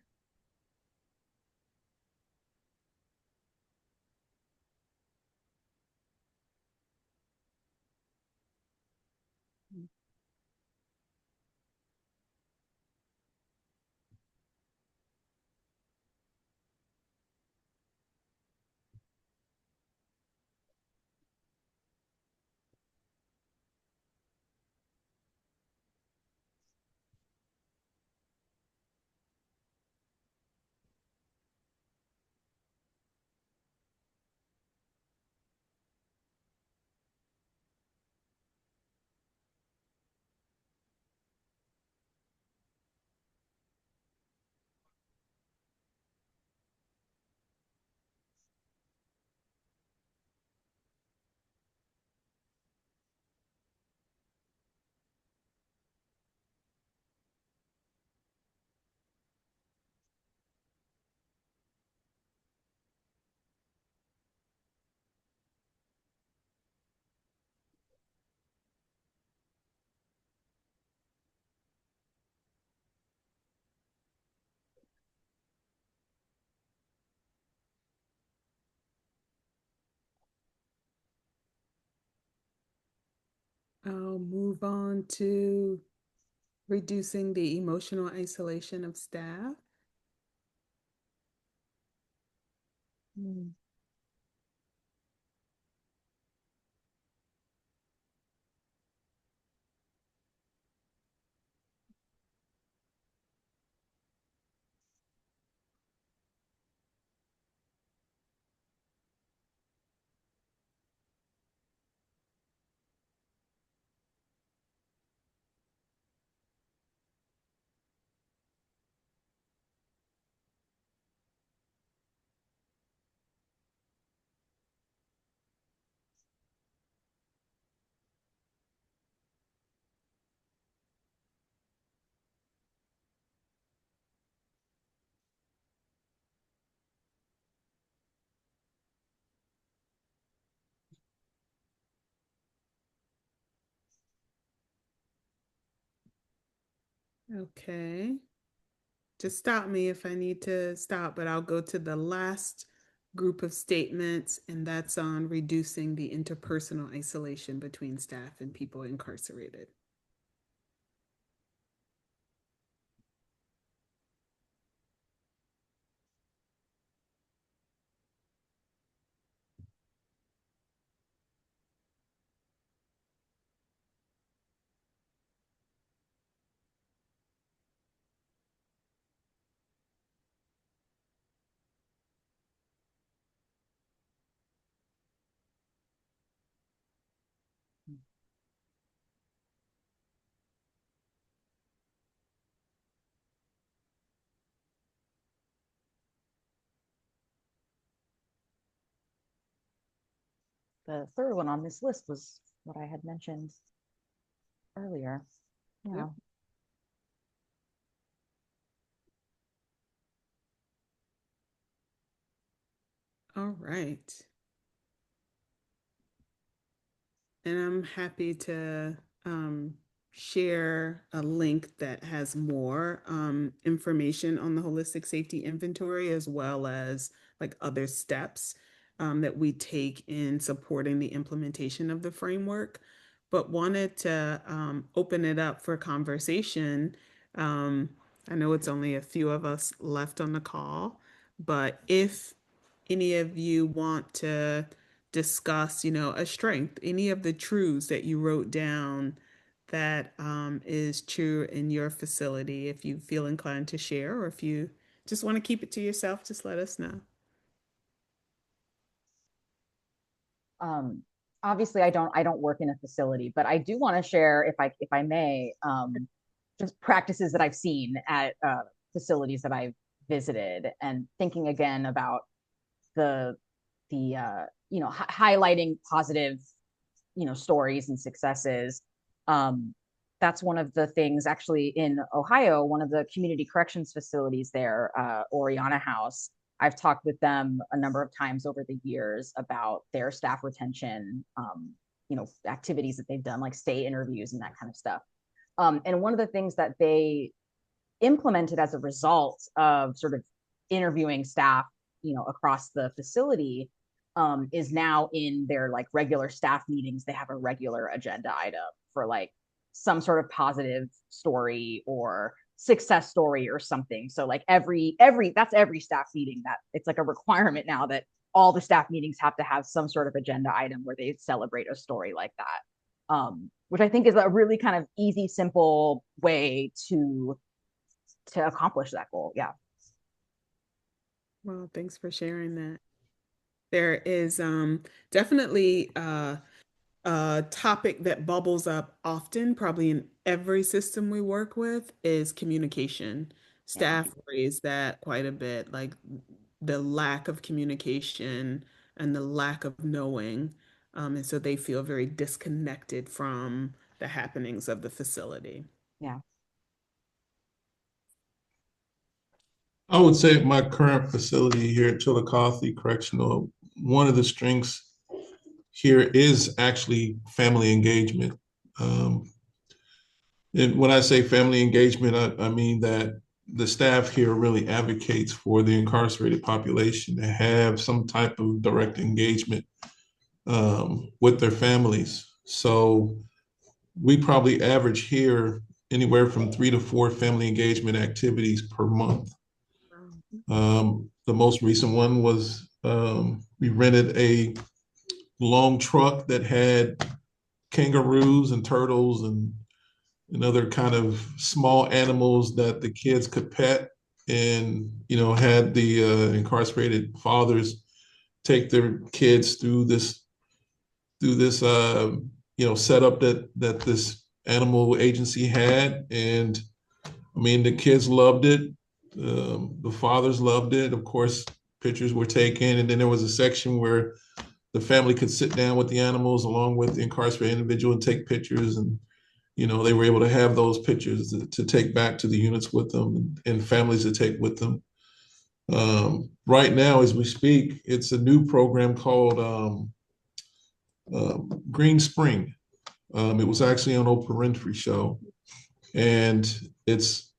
I'll move on to reducing the emotional isolation of staff. Okay. Just stop me if I need to stop, but I'll go to the last group of statements, and that's on reducing the interpersonal isolation between staff and people incarcerated. The third one on this list was what I had mentioned earlier. Yeah. Yep. All right. And I'm happy to share a link that has more information on the holistic safety inventory, as well as like other steps that we take in supporting the implementation of the framework. But wanted to open it up for conversation. I know it's only a few of us left on the call, but if any of you want to discuss, a strength, any of the truths that you wrote down that is true in your facility, if you feel inclined to share, or if you just want to keep it to yourself, just let us know. Um, Obviously I don't work in a facility, but I do want to share, if I may, just practices that I've seen at facilities that I've visited, and thinking again about the highlighting positive stories and successes. um that's one of the things, actually, in Ohio, one of the community corrections facilities there, Oriana House. I've talked with them a number of times over the years about their staff retention, activities that they've done, like stay interviews and that kind of stuff. And one of the things that they implemented as a result of sort of interviewing staff, across the facility, is now in their like regular staff meetings, they have a regular agenda item for like some sort of positive story or success story or something. So like every staff meeting, that it's like a requirement now that all the staff meetings have to have some sort of agenda item where they celebrate a story like that, which I think is a really kind of easy, simple way to accomplish that goal. Yeah. Well, thanks for sharing that. There is definitely a topic that bubbles up often, probably in every system we work with, is communication. Staff raise that quite a bit, like the lack of communication and the lack of knowing. And so they feel very disconnected from the happenings of the facility. Yeah. I would say my current facility here at Chillicothe Correctional, one of the strengths here is actually family engagement. And when I say family engagement, I mean that the staff here really advocates for the incarcerated population to have some type of direct engagement with their families. So we probably average here anywhere from 3 to 4 family engagement activities per month. The most recent one was we rented a long truck that had kangaroos and turtles and other kind of small animals that the kids could pet, and had the incarcerated fathers take their kids through this setup that this animal agency had. And I mean, the kids loved it. The fathers loved it. Of course, pictures were taken. And then there was a section where the family could sit down with the animals along with the incarcerated individual and take pictures. And, they were able to have those pictures to take back to the units with them, and families to take with them. Right now, as we speak, it's a new program called Green Spring. It was actually on Oprah Winfrey show. And it's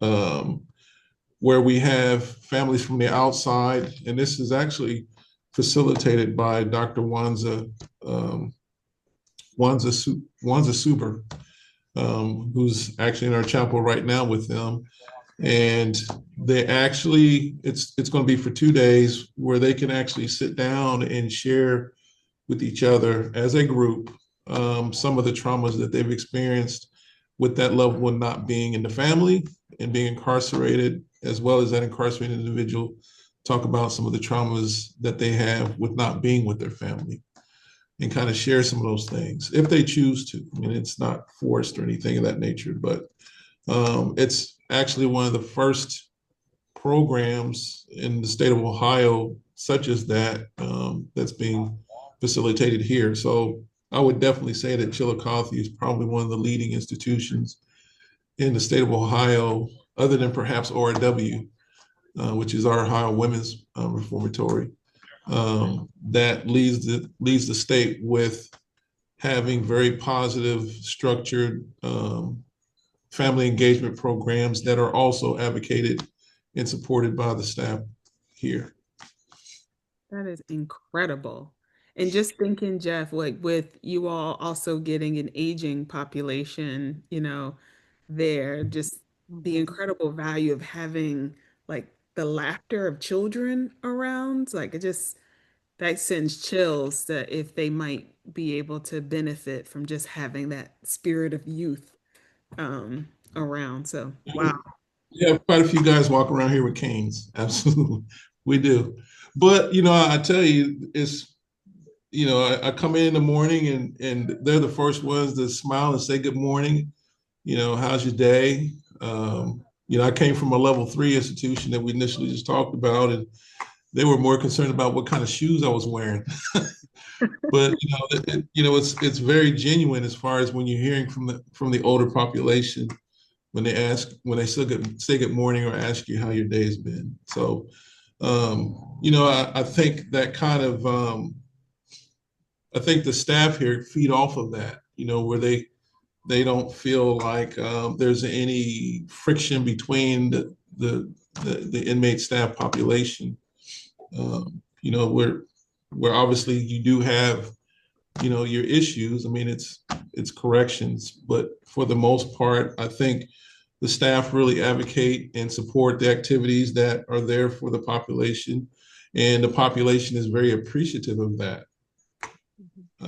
where we have families from the outside. And this is actually facilitated by Dr. Wanza Suber, who's actually in our chapel right now with them. And they actually, it's going to be for 2 days where they can actually sit down and share with each other as a group some of the traumas that they've experienced with that loved one not being in the family and being incarcerated, as well as that incarcerated individual talk about some of the traumas that they have with not being with their family, and kind of share some of those things if they choose to. I mean, it's not forced or anything of that nature, but it's actually one of the first programs in the state of Ohio, such as that, that's being facilitated here. So I would definitely say that Chillicothe is probably one of the leading institutions in the state of Ohio, other than perhaps ORW, which is our Ohio Women's Reformatory, that leads the state with having very positive, structured family engagement programs that are also advocated and supported by the staff here. That is incredible. And just thinking, Jeff, like with you all also getting an aging population, there, just the incredible value of having like the laughter of children around, like that sends chills that if they might be able to benefit from just having that spirit of youth around. So, wow. We have quite a few guys walk around here with canes. Absolutely. We do. But, I tell you, it's, I come in the morning and they're the first ones to smile and say good morning. How's your day? I came from a level 3 institution that we initially just talked about, and they were more concerned about what kind of shoes I was wearing. But it's very genuine as far as when you're hearing from the older population when they still say good morning or ask you how your day's been. So I think that kind of I think the staff here feed off of that, where they don't feel like there's any friction between the inmate staff population. Where obviously you do have, your issues. I mean, it's corrections, but for the most part, I think the staff really advocate and support the activities that are there for the population, and the population is very appreciative of that.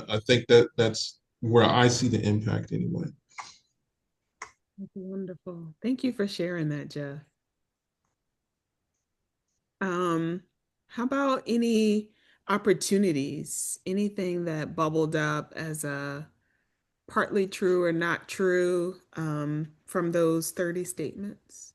I think that's where I see the impact anyway. That's wonderful. Thank you for sharing that, Jeff. How about any opportunities, anything that bubbled up as a partly true or not true from those 30 statements?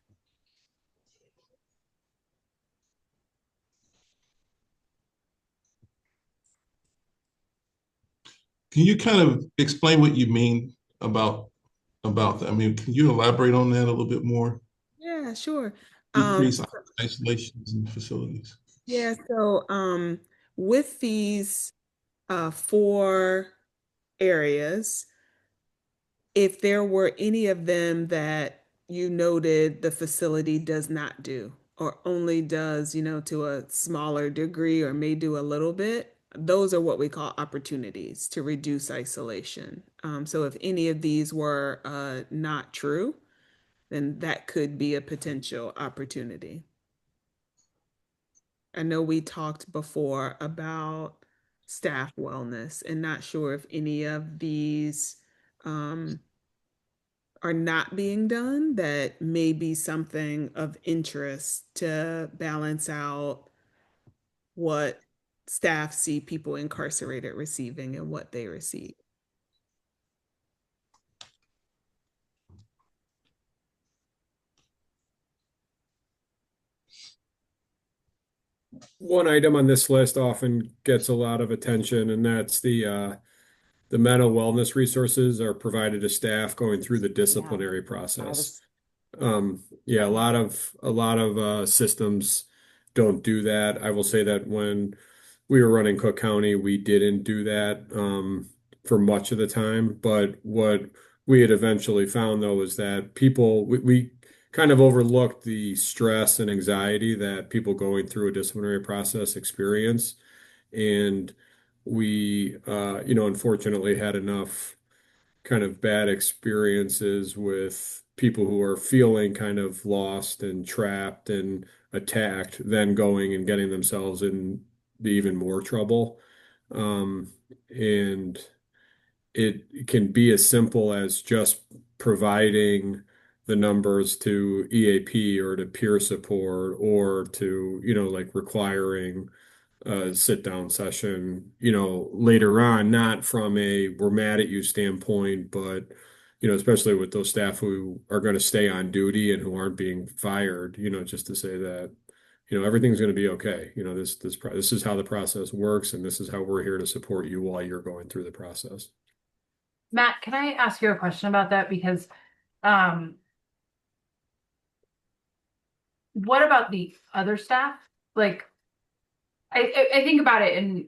Can you kind of explain what you mean about that? I mean, can you elaborate on that a little bit more? Yeah, sure. Decrease isolations in facilities. Yeah, so with these four areas, if there were any of them that you noted the facility does not do, or only does, to a smaller degree, or may do a little bit, those are what we call opportunities to reduce isolation. So if any of these were not true, then that could be a potential opportunity. I know we talked before about staff wellness, and not sure if any of these are not being done that may be something of interest to balance out what staff see people incarcerated receiving and what they receive. One item on this list often gets a lot of attention, and that's the mental wellness resources are provided to staff going through the disciplinary process. Yeah, a lot of systems don't do that. I will say that when we were running Cook County, we didn't do that for much of the time. But what we had eventually found though is that we kind of overlooked the stress and anxiety that people going through a disciplinary process experience. And we, unfortunately had enough kind of bad experiences with people who are feeling kind of lost and trapped and attacked, then going and getting themselves in the even more trouble. And it can be as simple as just providing the numbers to EAP or to peer support or to, like requiring a sit down session, later on, not from a we're mad at you standpoint, but, especially with those staff who are going to stay on duty and who aren't being fired, just to say that, everything's going to be okay. This is how the process works, and this is how we're here to support you while you're going through the process. Matt, can I ask you a question about that? Because what about the other staff? Like, I think about it and,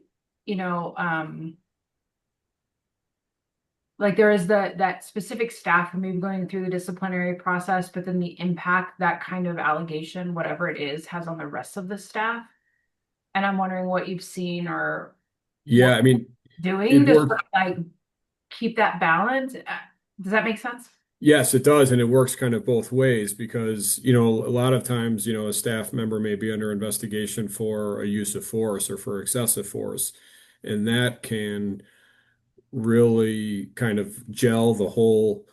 like there is that specific staff who may be going through the disciplinary process, but then the impact that kind of allegation, whatever it is, has on the rest of the staff. And I'm wondering what you've seen or Yeah, I mean, doing to like keep that balance. Does that make sense? Yes, it does. And it works kind of both ways because, a lot of times, a staff member may be under investigation for a use of force or for excessive force. And that can really kind of gel the whole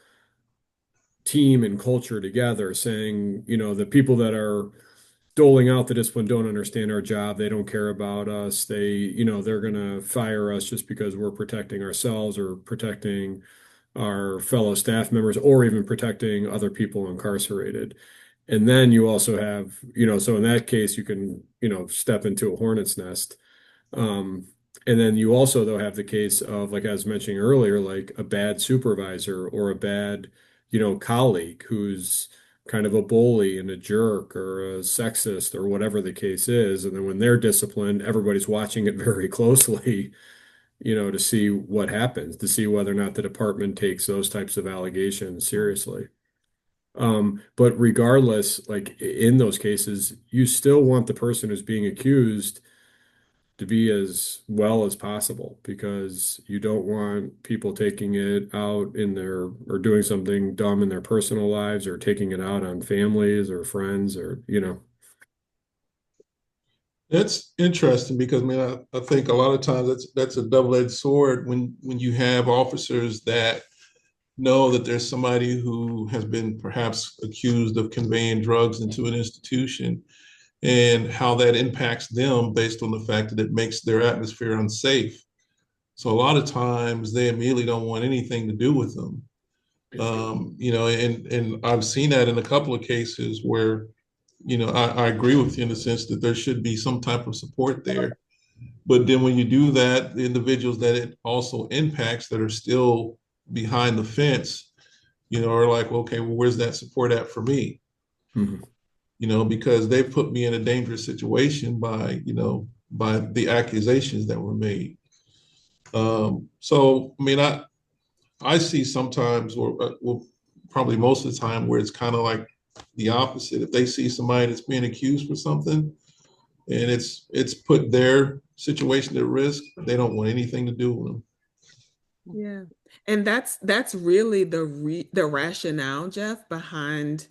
team and culture together, saying, the people that are doling out the discipline don't understand our job. They don't care about us. They're going to fire us just because we're protecting ourselves or protecting our fellow staff members or even protecting other people incarcerated. And then you also have, so in that case, you can, step into a hornet's nest. And then you also, though, have the case of, like I was mentioning earlier, like a bad supervisor or a bad, colleague who's kind of a bully and a jerk or a sexist or whatever the case is. And then when they're disciplined, everybody's watching it very closely. to see what happens, to see whether or not the department takes those types of allegations seriously. But regardless, like in those cases, you still want the person who's being accused to be as well as possible because you don't want people taking it out in their or doing something dumb in their personal lives or taking it out on families or friends or. That's interesting because I think a lot of times that's a double-edged sword when you have officers that know that there's somebody who has been perhaps accused of conveying drugs into an institution and how that impacts them based on the fact that it makes their atmosphere unsafe. So a lot of times they immediately don't want anything to do with them. And I've seen that in a couple of cases where, I agree with you in the sense that there should be some type of support there. But then when you do that, the individuals that it also impacts that are still behind the fence, are like, okay, well, where's that support at for me? Mhm. Because they put me in a dangerous situation by the accusations that were made. So, I mean, I see sometimes, or well, probably most of the time, where it's kind of like the opposite. If they see somebody that's being accused for something, and it's put their situation at risk, they don't want anything to do with them. Yeah. And that's really the rationale, Jeff, behind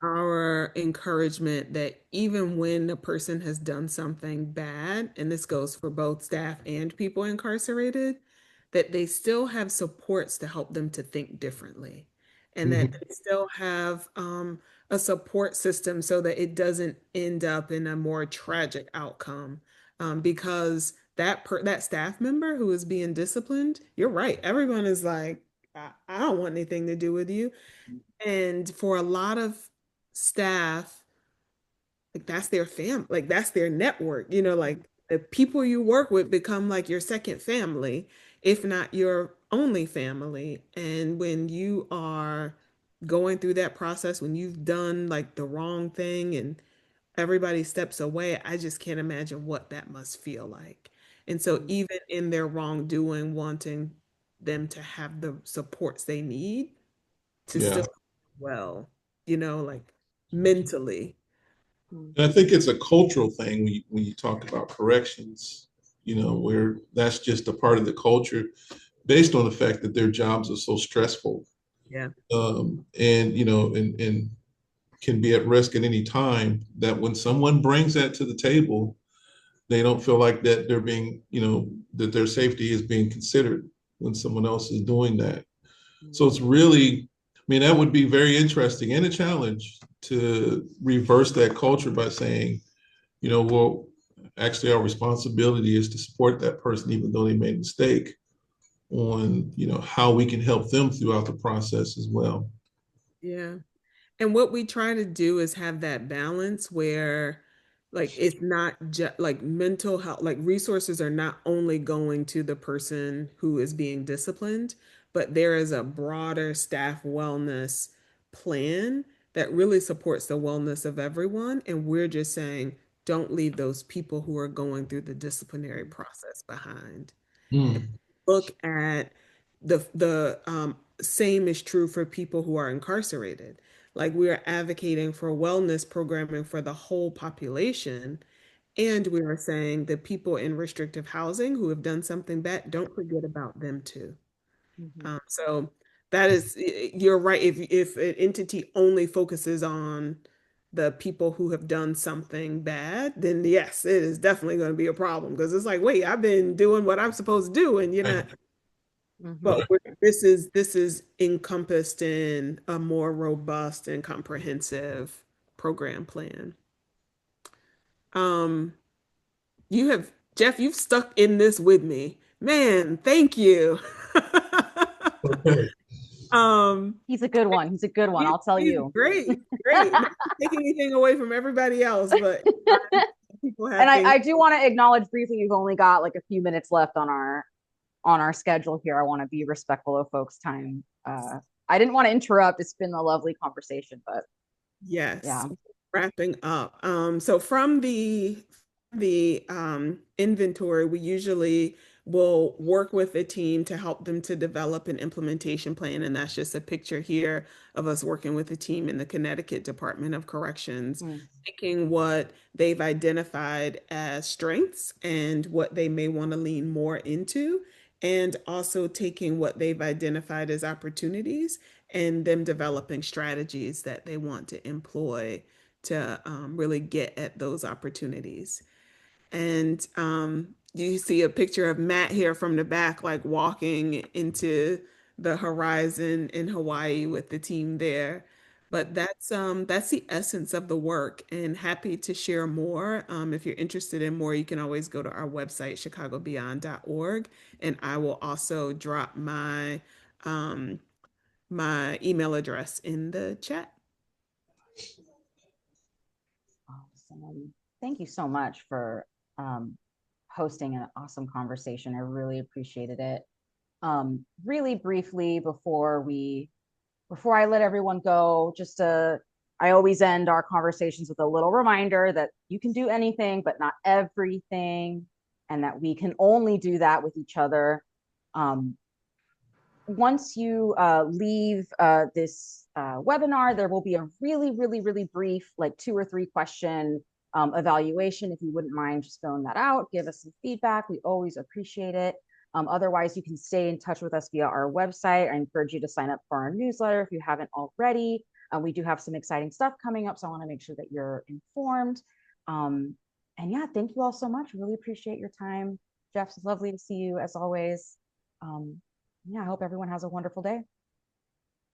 our encouragement that even when the person has done something bad, and this goes for both staff and people incarcerated, that they still have supports to help them to think differently, and that they still have a support system so that it doesn't end up in a more tragic outcome. Because that staff member who is being disciplined, you're right. Everyone is like, I don't want anything to do with you. And for a lot of staff, like that's their like that's their network, like the people you work with become like your second family, if not your only family. And when you are going through that process, when you've done like the wrong thing and everybody steps away, I just can't imagine what that must feel like. And so even in their wrongdoing, wanting them to have the supports they need to Yeah. still well, like mentally. And I think it's a cultural thing when you talk about corrections, where that's just a part of the culture based on the fact that their jobs are so stressful. Yeah. And can be at risk at any time, that when someone brings that to the table, they don't feel like that they're being, that their safety is being considered when someone else is doing that. So it's really, I mean, that would be very interesting and a challenge to reverse that culture by saying, well, actually our responsibility is to support that person even though they made a mistake, on, how we can help them throughout the process as well. Yeah. And what we try to do is have that balance where like it's not just like mental health, like resources are not only going to the person who is being disciplined, but there is a broader staff wellness plan that really supports the wellness of everyone. And we're just saying, don't leave those people who are going through the disciplinary process behind. Look at the same is true for people who are incarcerated. Like we are advocating for wellness programming for the whole population. And we are saying that people in restrictive housing who have done something bad, don't forget about them too. So that is, you're right. If an entity only focuses on the people who have done something bad, then yes, it is definitely going to be a problem because it's like, wait, I've been doing what I'm supposed to do, and you're not. But this is encompassed in a more robust and comprehensive program plan. Um, you have Jeff, you've stuck in this with me. Man, thank you. Okay. He's a good one. He's a good one. I'll tell He's you. great, great. Not taking anything away from everybody else, but people have And things. I do want to acknowledge briefly, we've only got like a few minutes left on our schedule here. I want to be respectful of folks' time. I didn't want to interrupt. It's been a lovely conversation, but Yes. yeah. Wrapping up. So from the inventory, we usually will work with the team to help them to develop an implementation plan. And that's just a picture here of us working with the team in the Connecticut Department of Corrections, taking what they've identified as strengths and what they may want to lean more into, and also taking what they've identified as opportunities and them developing strategies that they want to employ to really get at those opportunities. And you see a picture of Matt here from the back, like walking into the horizon in Hawaii with the team there. But that's the essence of the work, and happy to share more. If you're interested in more, you can always go to our website, chicagobeyond.org, and I will also drop my email address in the chat. Awesome. Thank you so much for hosting an awesome conversation. I really appreciated it. Really briefly before I let everyone go, I always end our conversations with a little reminder that you can do anything, but not everything, and that we can only do that with each other. Once you leave this webinar, there will be a really, really, really brief, like 2 or 3 question evaluation. If you wouldn't mind just filling that out, give us some feedback. We always appreciate it. Otherwise, you can stay in touch with us via our website. I encourage you to sign up for our newsletter if you haven't already. We do have some exciting stuff coming up, so I want to make sure that you're informed. And yeah, thank you all so much. Really appreciate your time. Jeff, it's lovely to see you as always. Yeah, I hope everyone has a wonderful day.